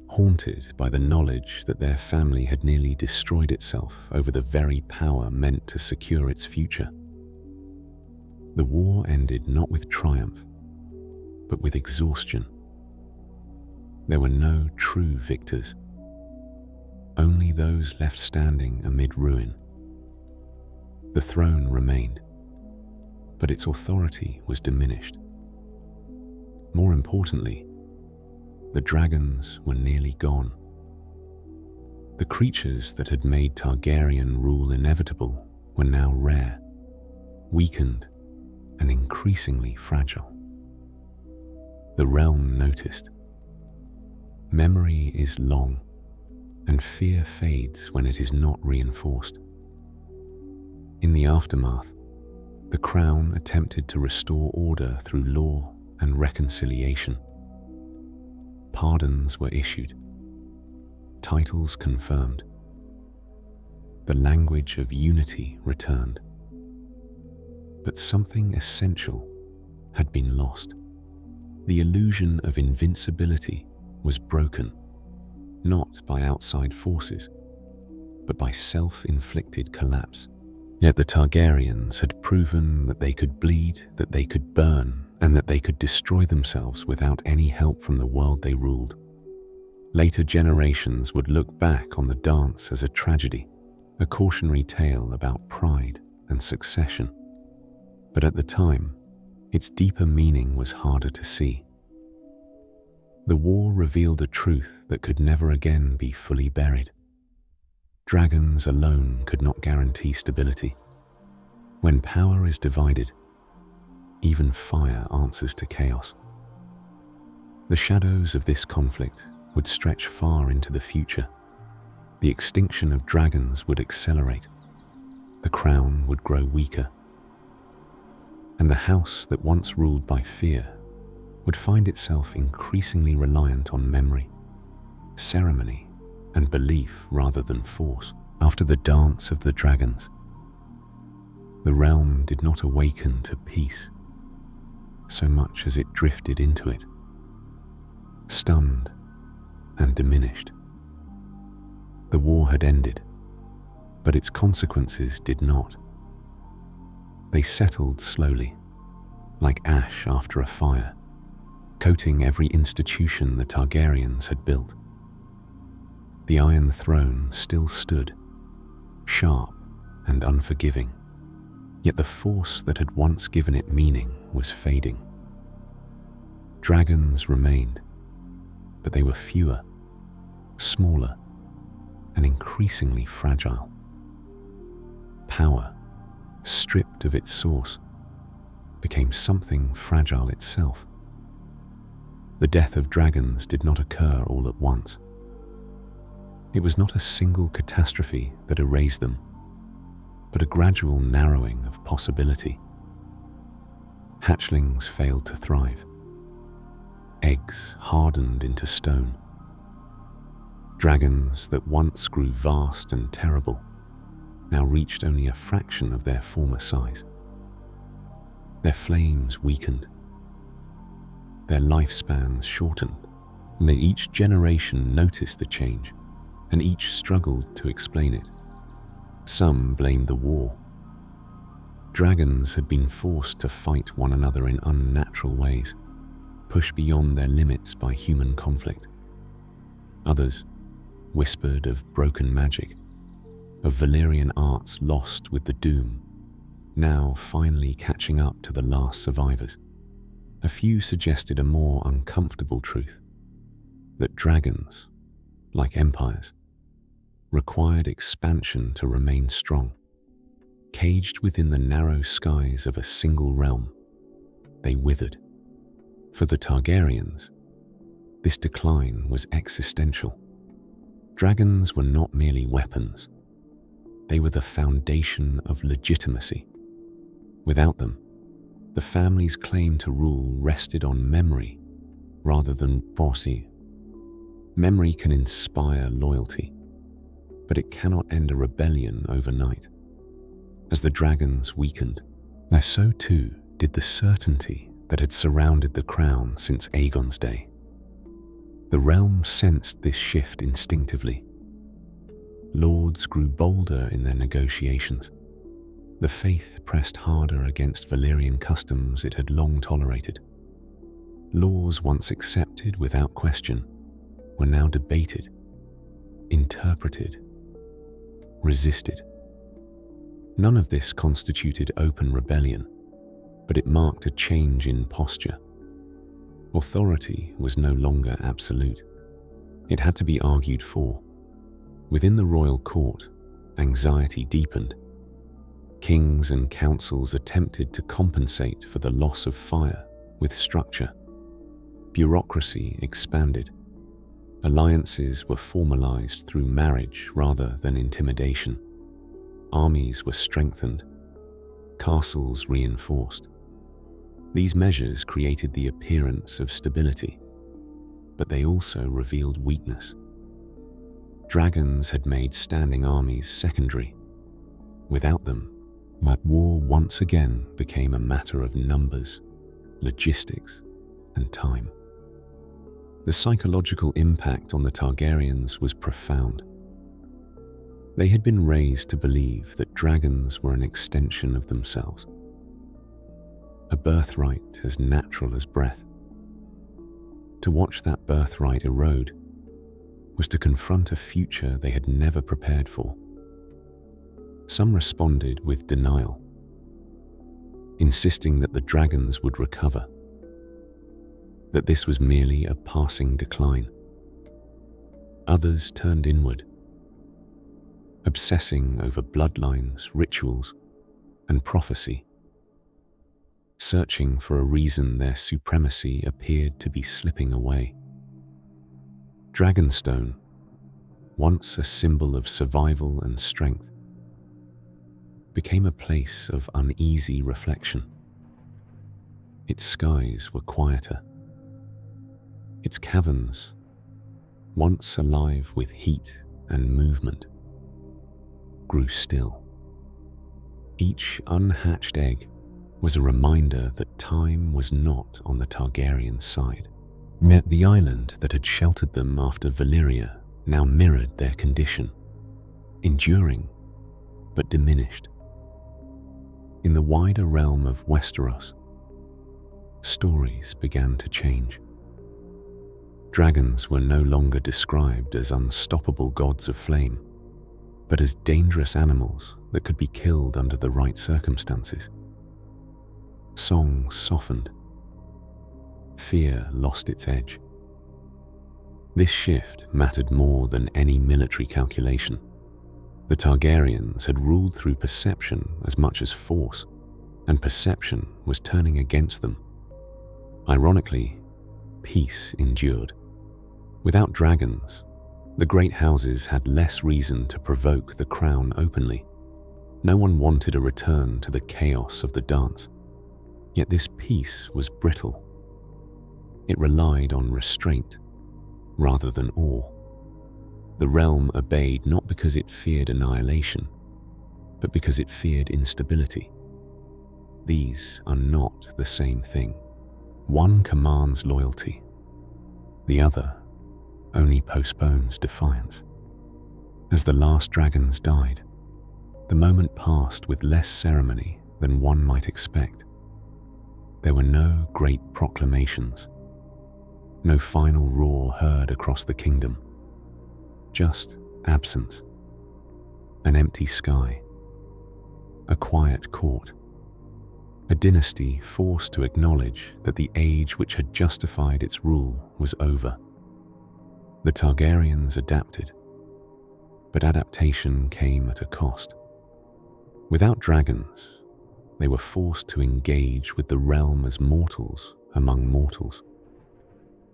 haunted by the knowledge that their family had nearly destroyed itself over the very power meant to secure its future. The war ended not with triumph, but with exhaustion. There were no true victors, only those left standing amid ruin. The throne remained, but its authority was diminished. More importantly, the dragons were nearly gone. The creatures that had made Targaryen rule inevitable were now rare, weakened, and increasingly fragile. The realm noticed. Memory is long, and fear fades when it is not reinforced. In the aftermath, the crown attempted to restore order through law and reconciliation. Pardons were issued, titles confirmed. The language of unity returned. But something essential had been lost. The illusion of invincibility was broken, not by outside forces, but by self-inflicted collapse. Yet the Targaryens had proven that they could bleed, that they could burn, and that they could destroy themselves without any help from the world they ruled. Later generations would look back on the dance as a tragedy, a cautionary tale about pride and succession. But at the time, its deeper meaning was harder to see. The war revealed a truth that could never again be fully buried. Dragons alone could not guarantee stability. When power is divided, even fire answers to chaos. The shadows of this conflict would stretch far into the future. The extinction of dragons would accelerate. The crown would grow weaker. And the house that once ruled by fear would find itself increasingly reliant on memory, ceremony, and belief rather than force. After the dance of the dragons, the realm did not awaken to peace so much as it drifted into it, stunned and diminished. The war had ended, but its consequences did not. They settled slowly, like ash after a fire, coating every institution the Targaryens had built. The Iron Throne still stood, sharp and unforgiving, yet the force that had once given it meaning was fading. Dragons remained, but they were fewer, smaller, and increasingly fragile. Power, stripped of its source, became something fragile itself. The death of dragons did not occur all at once. It was not a single catastrophe that erased them, but a gradual narrowing of possibility. Hatchlings failed to thrive. Eggs hardened into stone. Dragons that once grew vast and terrible now reached only a fraction of their former size. Their flames weakened. Their lifespans shortened, and each generation noticed the change, and each struggled to explain it. Some blamed the war. Dragons had been forced to fight one another in unnatural ways, pushed beyond their limits by human conflict. Others whispered of broken magic, of Valyrian arts lost with the Doom, now finally catching up to the last survivors. A few suggested a more uncomfortable truth, that dragons, like empires, required expansion to remain strong. Caged within the narrow skies of a single realm, they withered. For the Targaryens, this decline was existential. Dragons were not merely weapons. They were the foundation of legitimacy. Without them, the family's claim to rule rested on memory rather than bossy. Memory can inspire loyalty, but it cannot end a rebellion overnight. As the dragons weakened, so too did the certainty that had surrounded the crown since Aegon's day. The realm sensed this shift instinctively. Lords grew bolder in their negotiations. The faith pressed harder against Valyrian customs it had long tolerated. Laws once accepted without question were now debated, interpreted, resisted. None of this constituted open rebellion, but it marked a change in posture. Authority was no longer absolute. It had to be argued for. Within the royal court, anxiety deepened. Kings and councils attempted to compensate for the loss of fire with structure. Bureaucracy expanded. Alliances were formalized through marriage rather than intimidation. Armies were strengthened. Castles reinforced. These measures created the appearance of stability, but they also revealed weakness. Dragons had made standing armies secondary. Without them, war once again became a matter of numbers, logistics, and time. The psychological impact on the Targaryens was profound. They had been raised to believe that dragons were an extension of themselves, a birthright as natural as breath. To watch that birthright erode was to confront a future they had never prepared for. Some responded with denial, insisting that the dragons would recover, that this was merely a passing decline. Others turned inward, obsessing over bloodlines, rituals, and prophecy, searching for a reason their supremacy appeared to be slipping away. Dragonstone, once a symbol of survival and strength, became a place of uneasy reflection. Its skies were quieter. Its caverns, once alive with heat and movement, grew still. Each unhatched egg was a reminder that time was not on the Targaryen side. Yet the island that had sheltered them after Valyria now mirrored their condition, enduring but diminished. In the wider realm of Westeros, stories began to change. Dragons were no longer described as unstoppable gods of flame, but as dangerous animals that could be killed under the right circumstances. Songs softened. Fear lost its edge. This shift mattered more than any military calculation. The Targaryens had ruled through perception as much as force, and perception was turning against them. Ironically, peace endured. Without dragons, the great houses had less reason to provoke the crown openly. No one wanted a return to the chaos of the dance. Yet this peace was brittle. It relied on restraint rather than awe. The realm obeyed not because it feared annihilation, but because it feared instability. These are not the same thing. One commands loyalty. The other only postpones defiance. As the last dragons died, the moment passed with less ceremony than one might expect. There were no great proclamations, no final roar heard across the kingdom, just absence, an empty sky, a quiet court, a dynasty forced to acknowledge that the age which had justified its rule was over. The Targaryens adapted, but adaptation came at a cost. Without dragons, they were forced to engage with the realm as mortals among mortals.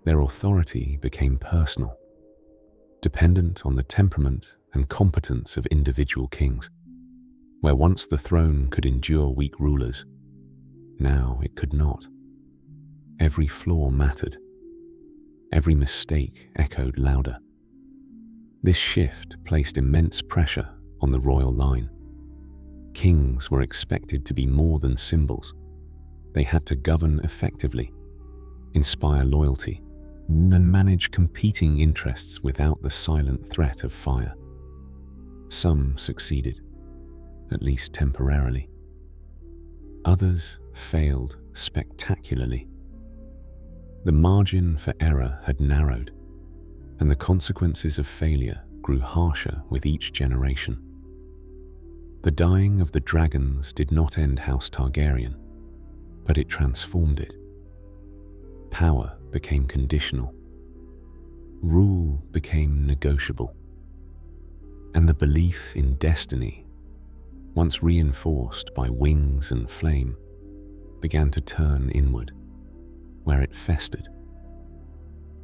Their authority became personal, dependent on the temperament and competence of individual kings. Where once the throne could endure weak rulers, now it could not. Every flaw mattered. Every mistake echoed louder. This shift placed immense pressure on the royal line. Kings were expected to be more than symbols. They had to govern effectively, inspire loyalty, and manage competing interests without the silent threat of fire. Some succeeded, at least temporarily. Others failed spectacularly. The margin for error had narrowed, and the consequences of failure grew harsher with each generation. The dying of the dragons did not end House Targaryen, but it transformed it. Power became conditional. Rule became negotiable. And the belief in destiny, once reinforced by wings and flame, began to turn inward, where it festered.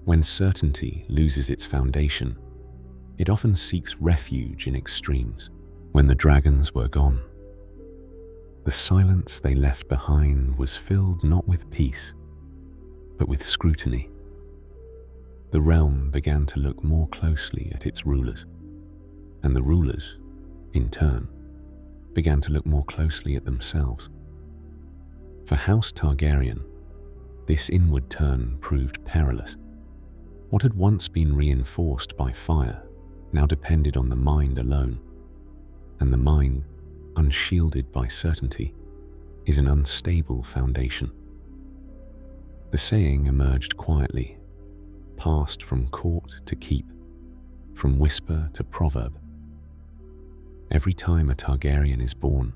When certainty loses its foundation, it often seeks refuge in extremes. When the dragons were gone, the silence they left behind was filled not with peace, but with scrutiny. The realm began to look more closely at its rulers, and the rulers, in turn, began to look more closely at themselves. For House Targaryen, this inward turn proved perilous. What had once been reinforced by fire now depended on the mind alone, and the mind, unshielded by certainty, is an unstable foundation. The saying emerged quietly, passed from court to keep, from whisper to proverb. Every time a Targaryen is born,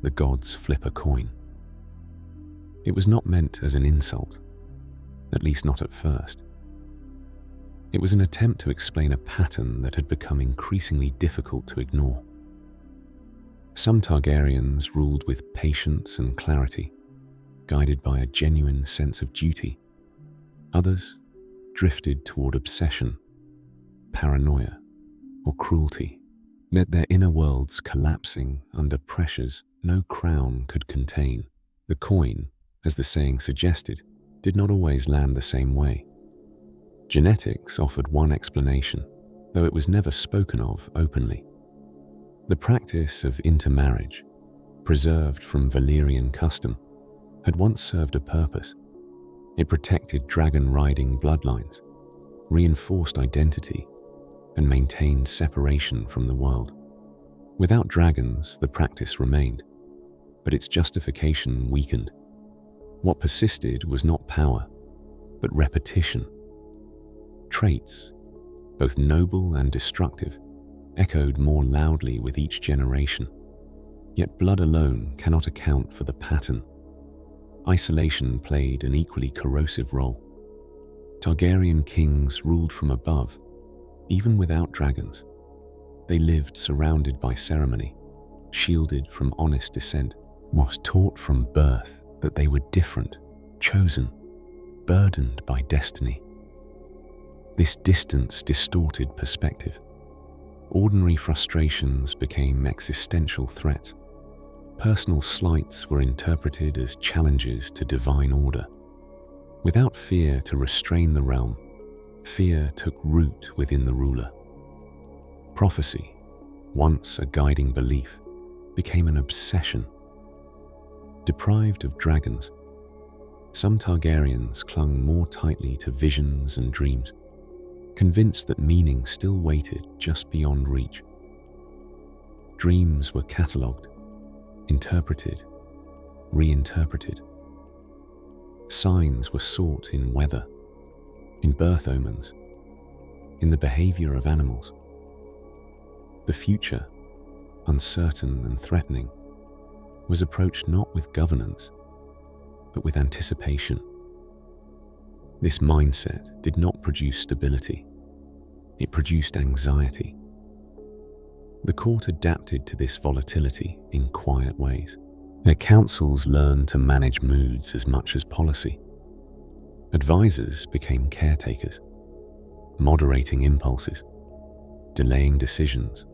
the gods flip a coin. It was not meant as an insult, at least not at first. It was an attempt to explain a pattern that had become increasingly difficult to ignore. Some Targaryens ruled with patience and clarity, guided by a genuine sense of duty. Others drifted toward obsession, paranoia, or cruelty, let their inner worlds collapsing under pressures no crown could contain. The coin, as the saying suggested, did not always land the same way. Genetics offered one explanation, though it was never spoken of openly. The practice of intermarriage, preserved from Valyrian custom, had once served a purpose. It protected dragon-riding bloodlines, reinforced identity, and maintained separation from the world. Without dragons, the practice remained, but its justification weakened. What persisted was not power, but repetition. Traits, both noble and destructive, echoed more loudly with each generation. Yet blood alone cannot account for the pattern. Isolation played an equally corrosive role. Targaryen kings ruled from above, even without dragons. They lived surrounded by ceremony, shielded from honest dissent, was taught from birth that they were different, chosen, burdened by destiny. This distance distorted perspective. Ordinary frustrations became existential threats. Personal slights were interpreted as challenges to divine order. Without fear to restrain the realm, fear took root within the ruler. Prophecy, once a guiding belief, became an obsession. Deprived of dragons, some Targaryens clung more tightly to visions and dreams, convinced that meaning still waited just beyond reach. Dreams were catalogued, interpreted, reinterpreted. Signs were sought in weather, in birth omens, in the behavior of animals. The future, uncertain and threatening, was approached not with governance, but with anticipation. This mindset did not produce stability. It produced anxiety. The court adapted to this volatility in quiet ways. Their councils learned to manage moods as much as policy. Advisors became caretakers, moderating impulses, delaying decisions,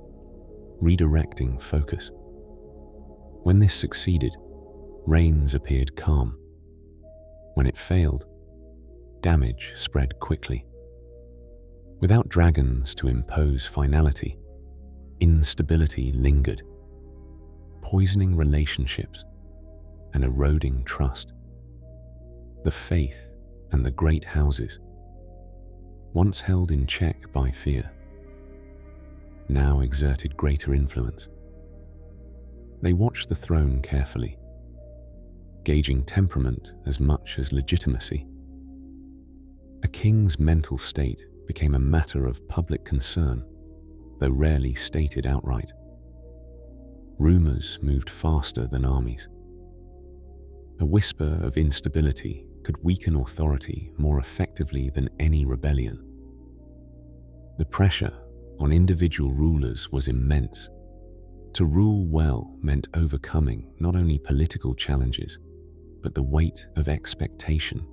redirecting focus. When this succeeded, reigns appeared calm. When it failed, damage spread quickly. Without dragons to impose finality, instability lingered, poisoning relationships and eroding trust. The faith and the great houses, once held in check by fear, now exerted greater influence. They watched the throne carefully, gauging temperament as much as legitimacy. A king's mental state became a matter of public concern, though rarely stated outright. Rumors moved faster than armies. A whisper of instability could weaken authority more effectively than any rebellion. The pressure on individual rulers was immense. To rule well meant overcoming not only political challenges, but the weight of expectation,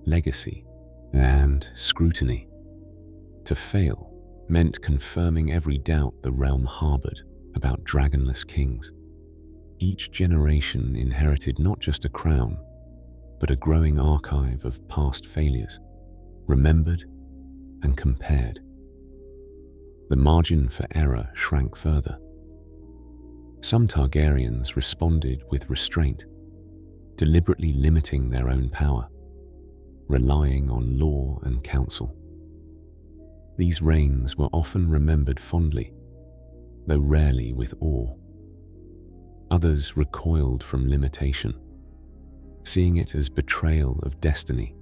legacy, and scrutiny. To fail meant confirming every doubt the realm harbored about dragonless kings. Each generation inherited not just a crown, but a growing archive of past failures, remembered and compared. The margin for error shrank further. Some Targaryens responded with restraint, deliberately limiting their own power, relying on law and counsel. These reigns were often remembered fondly, though rarely with awe. Others recoiled from limitation, seeing it as betrayal of destiny.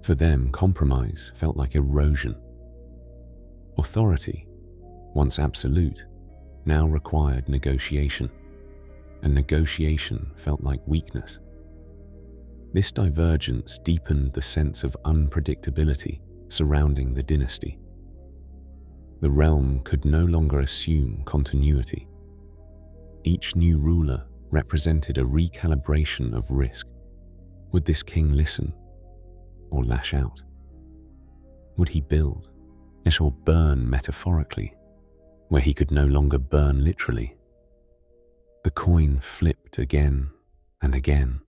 For them, compromise felt like erosion. Authority, once absolute, now required negotiation, and negotiation felt like weakness. This divergence deepened the sense of unpredictability surrounding the dynasty. The realm could no longer assume continuity. Each new ruler represented a recalibration of risk. Would this king listen or lash out? Would he build or burn metaphorically, where he could no longer burn literally? The coin flipped again and again,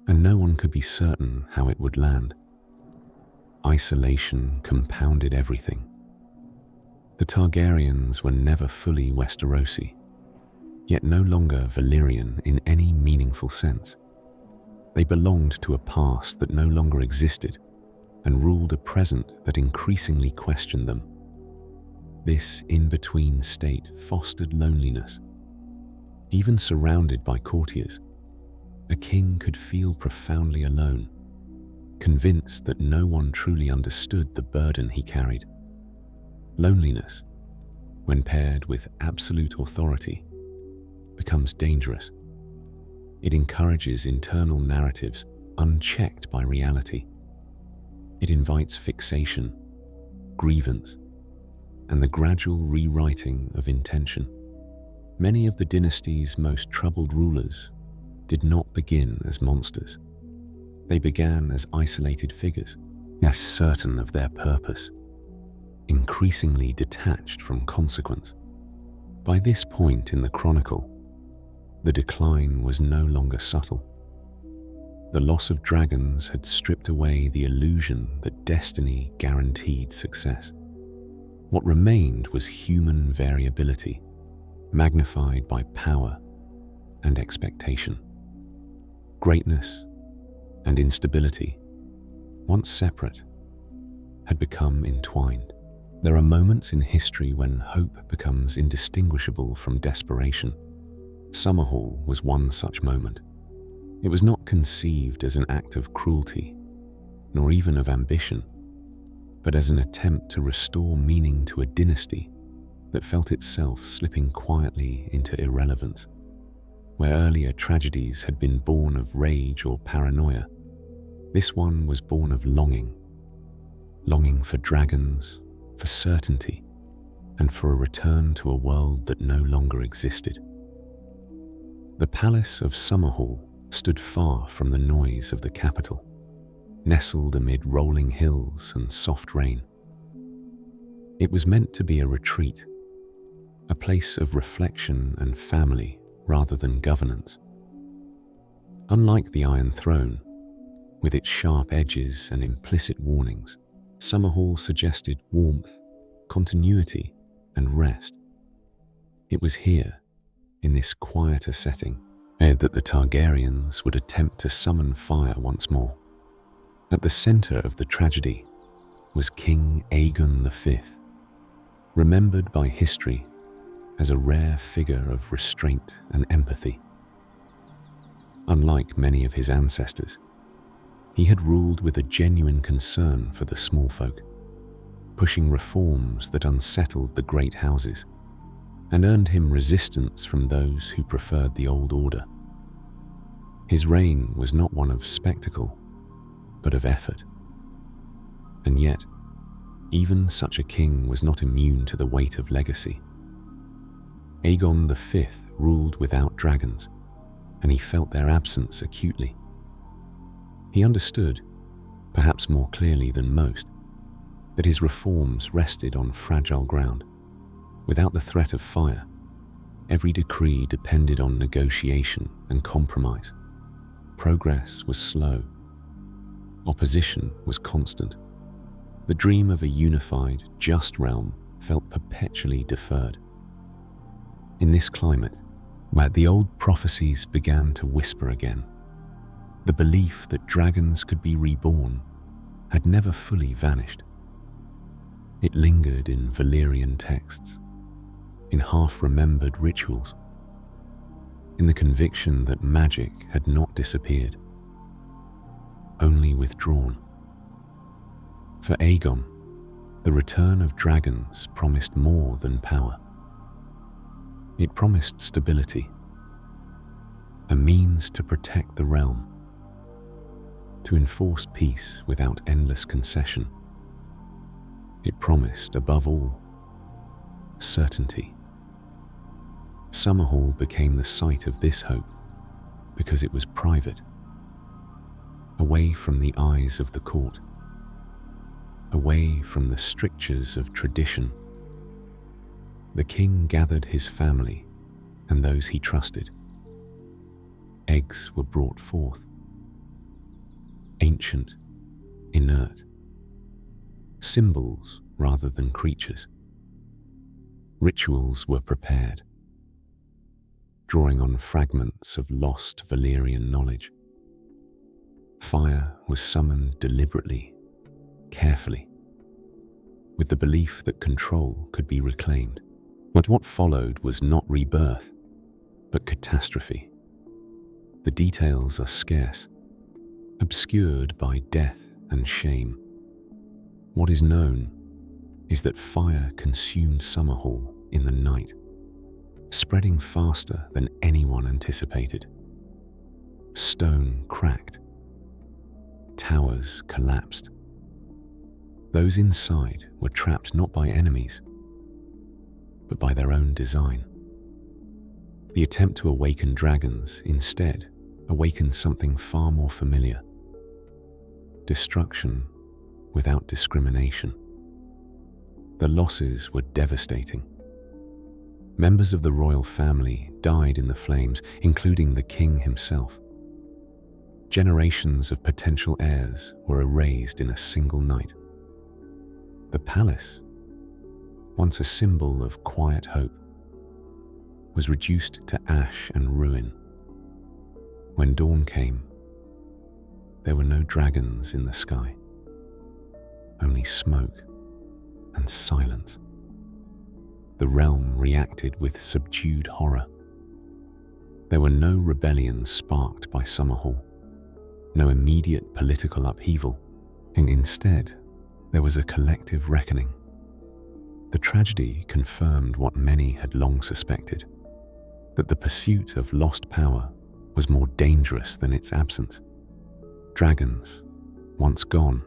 and no one could be certain how it would land. Isolation compounded everything. The Targaryens were never fully Westerosi, yet no longer Valyrian in any meaningful sense. They belonged to a past that no longer existed and ruled a present that increasingly questioned them. This in-between state fostered loneliness. Even surrounded by courtiers, a king could feel profoundly alone, convinced that no one truly understood the burden he carried. Loneliness, when paired with absolute authority, becomes dangerous. It encourages internal narratives unchecked by reality. It invites fixation, grievance, and the gradual rewriting of intention. Many of the dynasty's most troubled rulers did not begin as monsters. They began as isolated figures, as certain of their purpose, increasingly detached from consequence. By this point in the chronicle, the decline was no longer subtle. The loss of dragons had stripped away the illusion that destiny guaranteed success. What remained was human variability, magnified by power and expectation. Greatness and instability, once separate, had become entwined. There are moments in history when hope becomes indistinguishable from desperation. Summerhall was one such moment. It was not conceived as an act of cruelty, nor even of ambition, but as an attempt to restore meaning to a dynasty that felt itself slipping quietly into irrelevance. Where earlier tragedies had been born of rage or paranoia, this one was born of longing. Longing for dragons, for certainty, and for a return to a world that no longer existed. The palace of Summerhall stood far from the noise of the capital, nestled amid rolling hills and soft rain. It was meant to be a retreat, a place of reflection and family rather than governance. Unlike the Iron Throne, with its sharp edges and implicit warnings, Summerhall suggested warmth, continuity, and rest. It was here, in this quieter setting, that the Targaryens would attempt to summon fire once more. At the center of the tragedy was King Aegon V, remembered by history as a rare figure of restraint and empathy. Unlike many of his ancestors, he had ruled with a genuine concern for the small folk, pushing reforms that unsettled the great houses and earned him resistance from those who preferred the old order. His reign was not one of spectacle, but of effort. And yet, even such a king was not immune to the weight of legacy. Aegon V ruled without dragons, and he felt their absence acutely. He understood, perhaps more clearly than most, that his reforms rested on fragile ground. Without the threat of fire, every decree depended on negotiation and compromise. Progress was slow. Opposition was constant. The dream of a unified, just realm felt perpetually deferred. In this climate, where the old prophecies began to whisper again, the belief that dragons could be reborn had never fully vanished. It lingered in Valyrian texts, in half-remembered rituals, in the conviction that magic had not disappeared, only withdrawn. For Aegon, the return of dragons promised more than power. It promised stability, a means to protect the realm, to enforce peace without endless concession. It promised, above all, certainty. Summerhall became the site of this hope because it was private, away from the eyes of the court, away from the strictures of tradition. The king gathered his family and those he trusted. Eggs were brought forth, ancient, inert, symbols rather than creatures. Rituals were prepared, drawing on fragments of lost Valyrian knowledge. Fire was summoned deliberately, carefully, with the belief that control could be reclaimed. But what followed was not rebirth, but catastrophe. The details are scarce, obscured by death and shame. What is known is that fire consumed Summerhall in the night, spreading faster than anyone anticipated. Stone cracked. Towers collapsed. Those inside were trapped not by enemies, but by their own design. The attempt to awaken dragons instead awakened something far more familiar: destruction without discrimination. The losses were devastating. Members of the royal family died in the flames, including the king himself. Generations of potential heirs were erased in a single night. The palace, once a symbol of quiet hope, was reduced to ash and ruin. When dawn came, there were no dragons in the sky, only smoke and silence. The realm reacted with subdued horror. There were no rebellions sparked by Summerhall, no immediate political upheaval, and instead there was a collective reckoning. The tragedy confirmed what many had long suspected, that the pursuit of lost power was more dangerous than its absence. Dragons, once gone,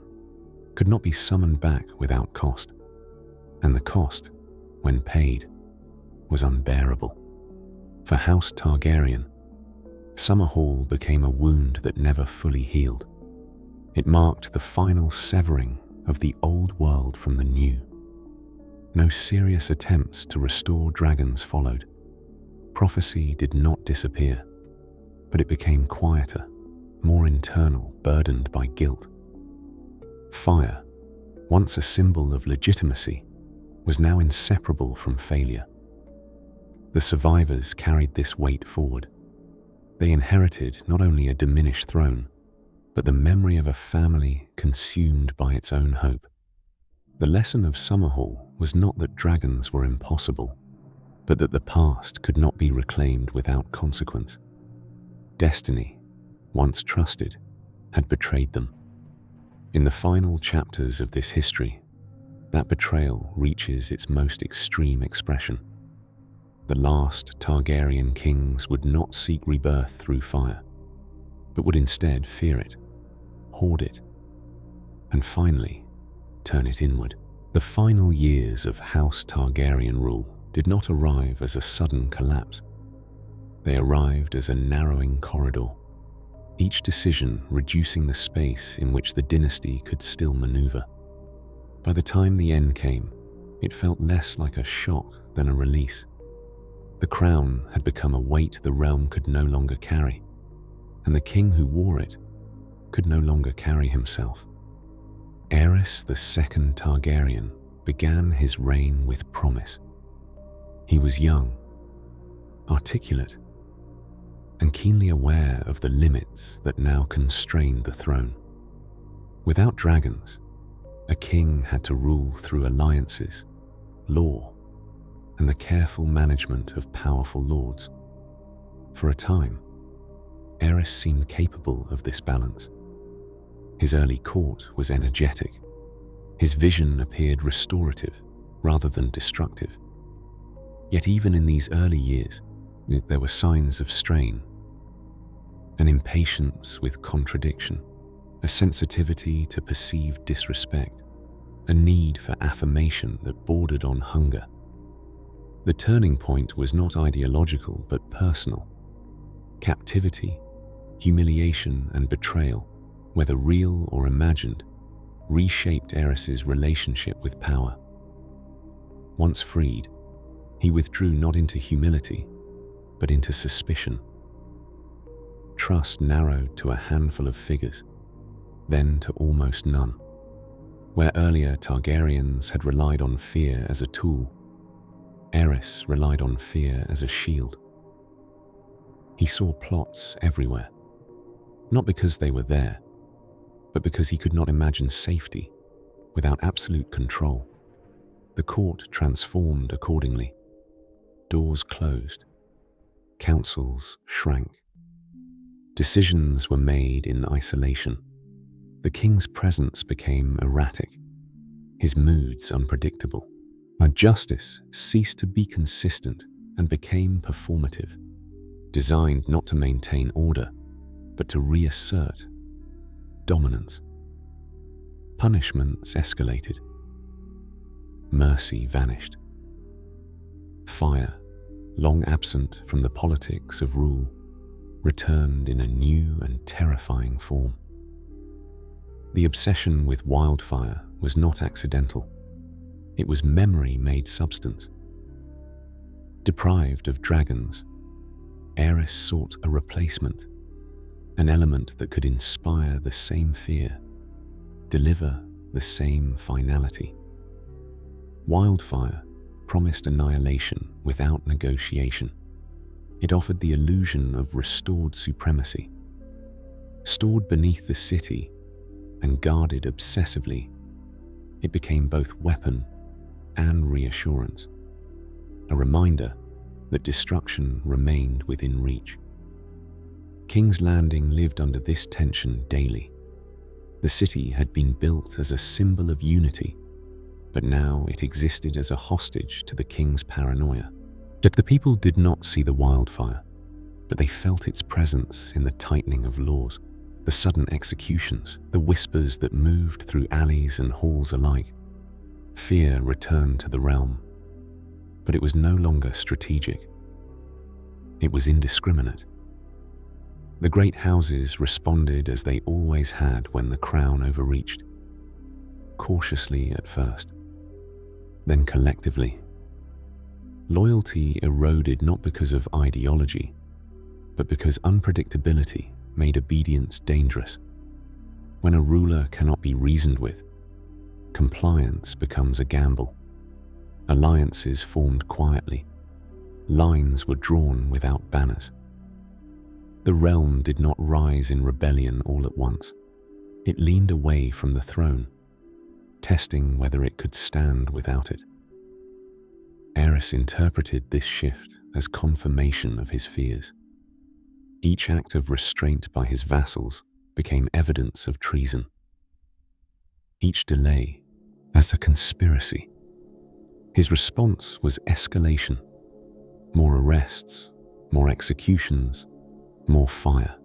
could not be summoned back without cost, and the cost, when paid, was unbearable. For House Targaryen, Summerhall became a wound that never fully healed. It marked the final severing of the old world from the new. No serious attempts to restore dragons followed. Prophecy did not disappear, but it became quieter, more internal, burdened by guilt. Fire, once a symbol of legitimacy, was now inseparable from failure. The survivors carried this weight forward. They inherited not only a diminished throne, but the memory of a family consumed by its own hope. The lesson of Summerhall was not that dragons were impossible, but that the past could not be reclaimed without consequence. Destiny, once trusted, had betrayed them. In the final chapters of this history, that betrayal reaches its most extreme expression. The last Targaryen kings would not seek rebirth through fire, but would instead fear it, hoard it, and finally turn it inward. The final years of House Targaryen rule did not arrive as a sudden collapse. They arrived as a narrowing corridor, each decision reducing the space in which the dynasty could still maneuver. By the time the end came, it felt less like a shock than a release. The crown had become a weight the realm could no longer carry, and the king who wore it could no longer carry himself. Aerys the Second Targaryen began his reign with promise. He was young, articulate, and keenly aware of the limits that now constrained the throne. Without dragons, a king had to rule through alliances, law, and the careful management of powerful lords. For a time, Aerys seemed capable of this balance. His early court was energetic. His vision appeared restorative rather than destructive. Yet even in these early years, there were signs of strain, an impatience with contradiction, a sensitivity to perceived disrespect, a need for affirmation that bordered on hunger. The turning point was not ideological but personal. Captivity, humiliation, and betrayal, whether real or imagined, reshaped Aerys's relationship with power. Once freed, he withdrew not into humility, but into suspicion. Trust narrowed to a handful of figures, then to almost none. Where earlier Targaryens had relied on fear as a tool, Aerys relied on fear as a shield. He saw plots everywhere, not because they were there, but because he could not imagine safety without absolute control. The court transformed accordingly. Doors closed. Councils shrank. Decisions were made in isolation. The king's presence became erratic, his moods unpredictable. Justice ceased to be consistent and became performative, designed not to maintain order, but to reassert dominance. Punishments escalated. Mercy vanished. Fire, long absent from the politics of rule, returned in a new and terrifying form. The obsession with wildfire was not accidental. It was memory made substance. Deprived of dragons, Aerys sought a replacement, an element that could inspire the same fear, deliver the same finality. Wildfire promised annihilation without negotiation. It offered the illusion of restored supremacy. Stored beneath the city and guarded obsessively, it became both weapon and reassurance, a reminder that destruction remained within reach. King's Landing lived under this tension daily. The city had been built as a symbol of unity, but now it existed as a hostage to the king's paranoia. The people did not see the wildfire, but they felt its presence in the tightening of laws, the sudden executions, the whispers that moved through alleys and halls alike. Fear returned to the realm, but it was no longer strategic. It was indiscriminate. The great houses responded as they always had when the crown overreached, cautiously at first, then collectively. Loyalty eroded not because of ideology, but because unpredictability made obedience dangerous. When a ruler cannot be reasoned with, compliance becomes a gamble. Alliances formed quietly. Lines were drawn without banners. The realm did not rise in rebellion all at once. It leaned away from the throne, testing whether it could stand without it. Aerys interpreted this shift as confirmation of his fears. Each act of restraint by his vassals became evidence of treason. Each delay as a conspiracy. His response was escalation. More arrests, more executions, more fire.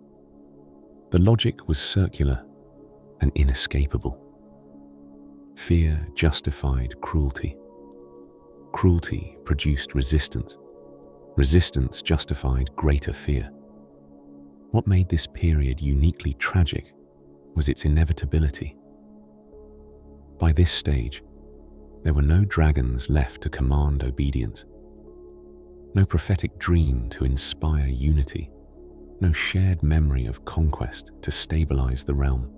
The logic was circular and inescapable. Fear justified cruelty. Cruelty produced resistance. Resistance justified greater fear. What made this period uniquely tragic was its inevitability. By this stage, there were no dragons left to command obedience, no prophetic dream to inspire unity, no shared memory of conquest to stabilize the realm.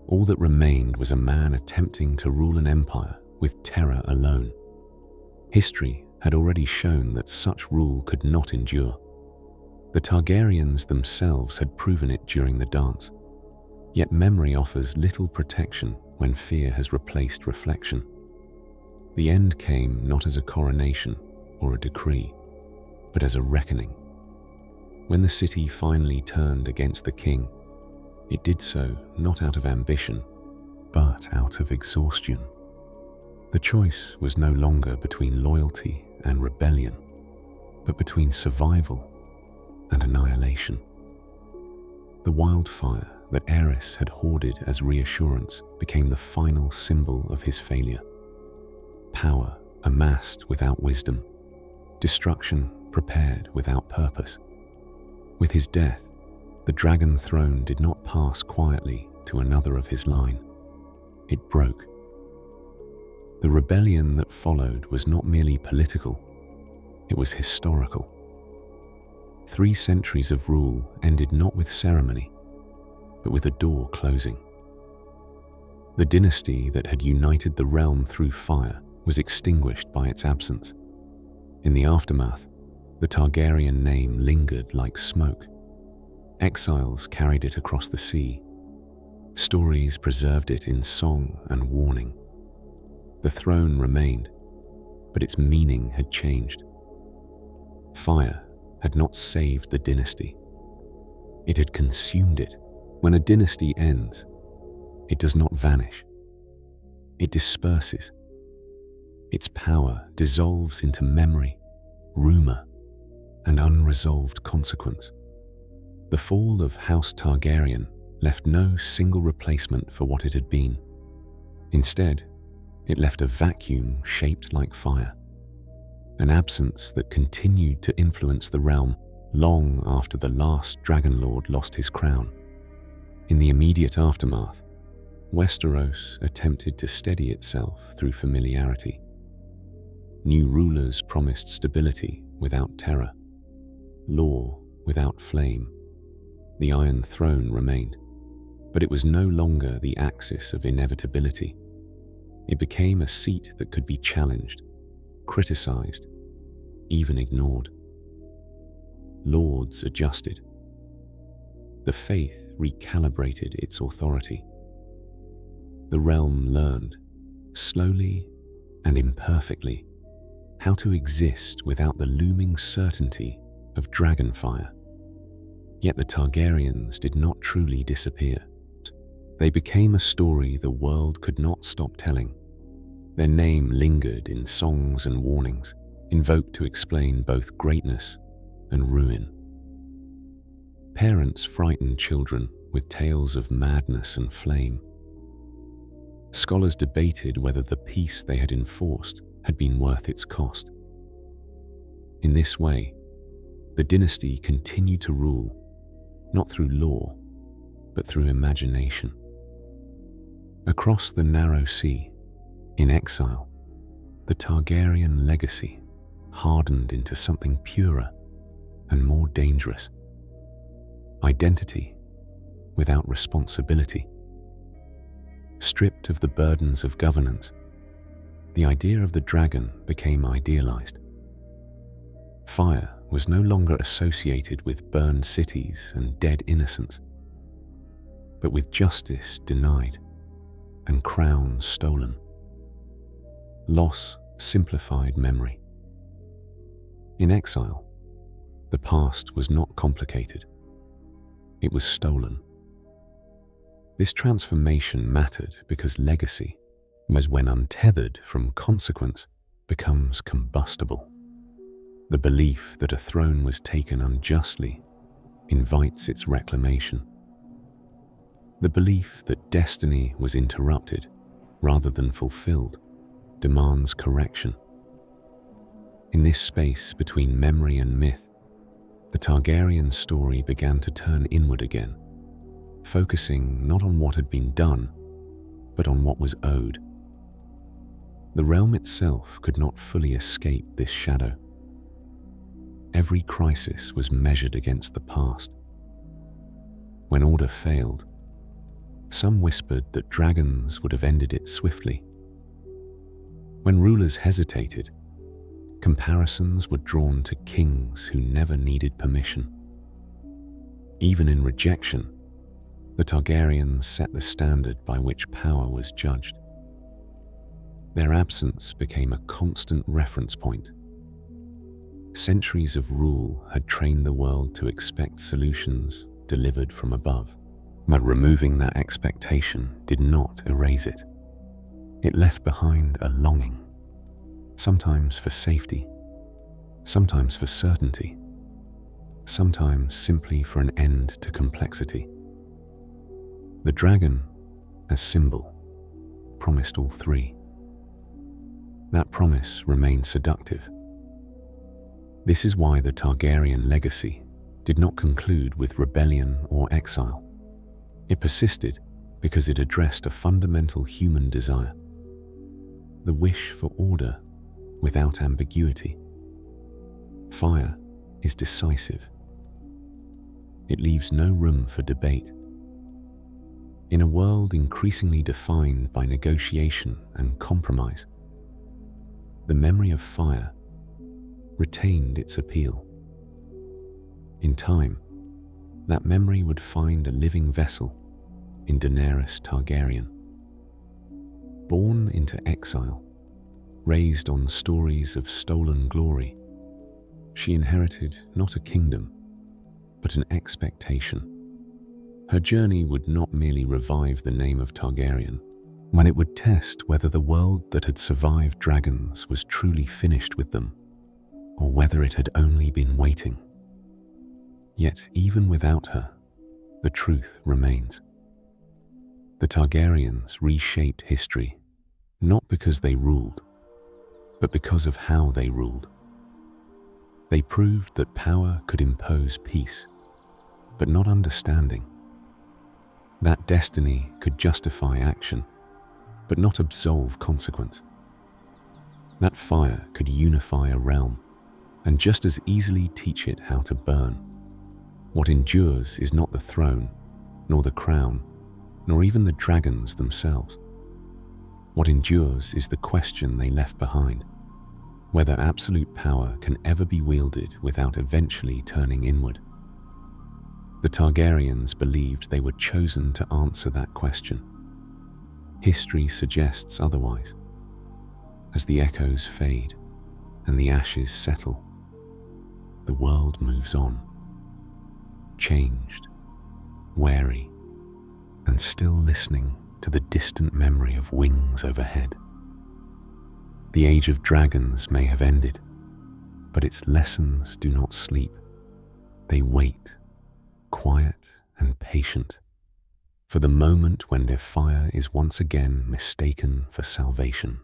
All that remained was a man attempting to rule an empire with terror alone. History had already shown that such rule could not endure. The Targaryens themselves had proven it during the dance. Yet memory offers little protection when fear has replaced reflection. The end came not as a coronation or a decree, but as a reckoning. When the city finally turned against the king, it did so not out of ambition, but out of exhaustion. The choice was no longer between loyalty and rebellion, but between survival and annihilation. The wildfire that Aerys had hoarded as reassurance became the final symbol of his failure. Power amassed without wisdom, destruction prepared without purpose. With his death, the dragon throne did not pass quietly to another of his line. It broke. The rebellion that followed was not merely political, it was historical. 3 centuries of rule ended not with ceremony, but with a door closing. The dynasty that had united the realm through fire was extinguished by its absence. In the aftermath, the Targaryen name lingered like smoke. Exiles carried it across the sea. Stories preserved it in song and warning. The throne remained, but its meaning had changed. Fire had not saved the dynasty. It had consumed it. When a dynasty ends, it does not vanish. It disperses. Its power dissolves into memory, rumor, and unresolved consequence. The fall of House Targaryen left no single replacement for what it had been. Instead, it left a vacuum shaped like fire, an absence that continued to influence the realm long after the last Dragon Lord lost his crown. In the immediate aftermath, Westeros attempted to steady itself through familiarity. New rulers promised stability without terror, law without flame. The Iron Throne remained, but it was no longer the axis of inevitability. It became a seat that could be challenged, criticized, even ignored. Lords adjusted. The faith recalibrated its authority. The realm learned, slowly and imperfectly, how to exist without the looming certainty of dragonfire. Yet the Targaryens did not truly disappear. They became a story the world could not stop telling. Their name lingered in songs and warnings, invoked to explain both greatness and ruin. Parents frightened children with tales of madness and flame. Scholars debated whether the peace they had enforced had been worth its cost. In this way, the dynasty continued to rule, not through law, but through imagination. Across the narrow sea, in exile, the Targaryen legacy hardened into something purer and more dangerous. Identity without responsibility. Stripped of the burdens of governance, the idea of the dragon became idealized. Fire was no longer associated with burned cities and dead innocents, but with justice denied. and crowns stolen. Loss simplified memory. In exile, the past was not complicated. It was stolen. This transformation mattered because legacy was, when untethered from consequence, becomes combustible. The belief that a throne was taken unjustly invites its reclamation. The belief that destiny was interrupted rather than fulfilled demands correction. In this space between memory and myth, the Targaryen story began to turn inward again, focusing not on what had been done, but on what was owed. The realm itself could not fully escape this shadow. Every crisis was measured against the past. When order failed, some whispered that dragons would have ended it swiftly. When rulers hesitated, comparisons were drawn to kings who never needed permission. Even in rejection, the Targaryens set the standard by which power was judged. Their absence became a constant reference point. Centuries of rule had trained the world to expect solutions delivered from above, but removing that expectation did not erase it. It left behind a longing, sometimes for safety, sometimes for certainty, sometimes simply for an end to complexity. The dragon, as symbol, promised all three. That promise remained seductive. This is why the Targaryen legacy did not conclude with rebellion or exile. It persisted because it addressed a fundamental human desire: the wish for order without ambiguity. Fire is decisive. It leaves no room for debate. In a world increasingly defined by negotiation and compromise, the memory of fire retained its appeal. In time, that memory would find a living vessel in Daenerys Targaryen. Born into exile, raised on stories of stolen glory, she inherited not a kingdom, but an expectation. Her journey would not merely revive the name of Targaryen, when it would test whether the world that had survived dragons was truly finished with them, or whether it had only been waiting. Yet even without her, the truth remains. The Targaryens reshaped history, not because they ruled, but because of how they ruled. They proved that power could impose peace, but not understanding. That destiny could justify action, but not absolve consequence. That fire could unify a realm, and just as easily teach it how to burn. What endures is not the throne, nor the crown, nor even the dragons themselves. What endures is the question they left behind: whether absolute power can ever be wielded without eventually turning inward. The Targaryens believed they were chosen to answer that question. History suggests otherwise. As the echoes fade and the ashes settle, the world moves on, changed, wary, and still listening to the distant memory of wings overhead. The age of dragons may have ended, but its lessons do not sleep. They wait, quiet and patient, for the moment when their fire is once again mistaken for salvation.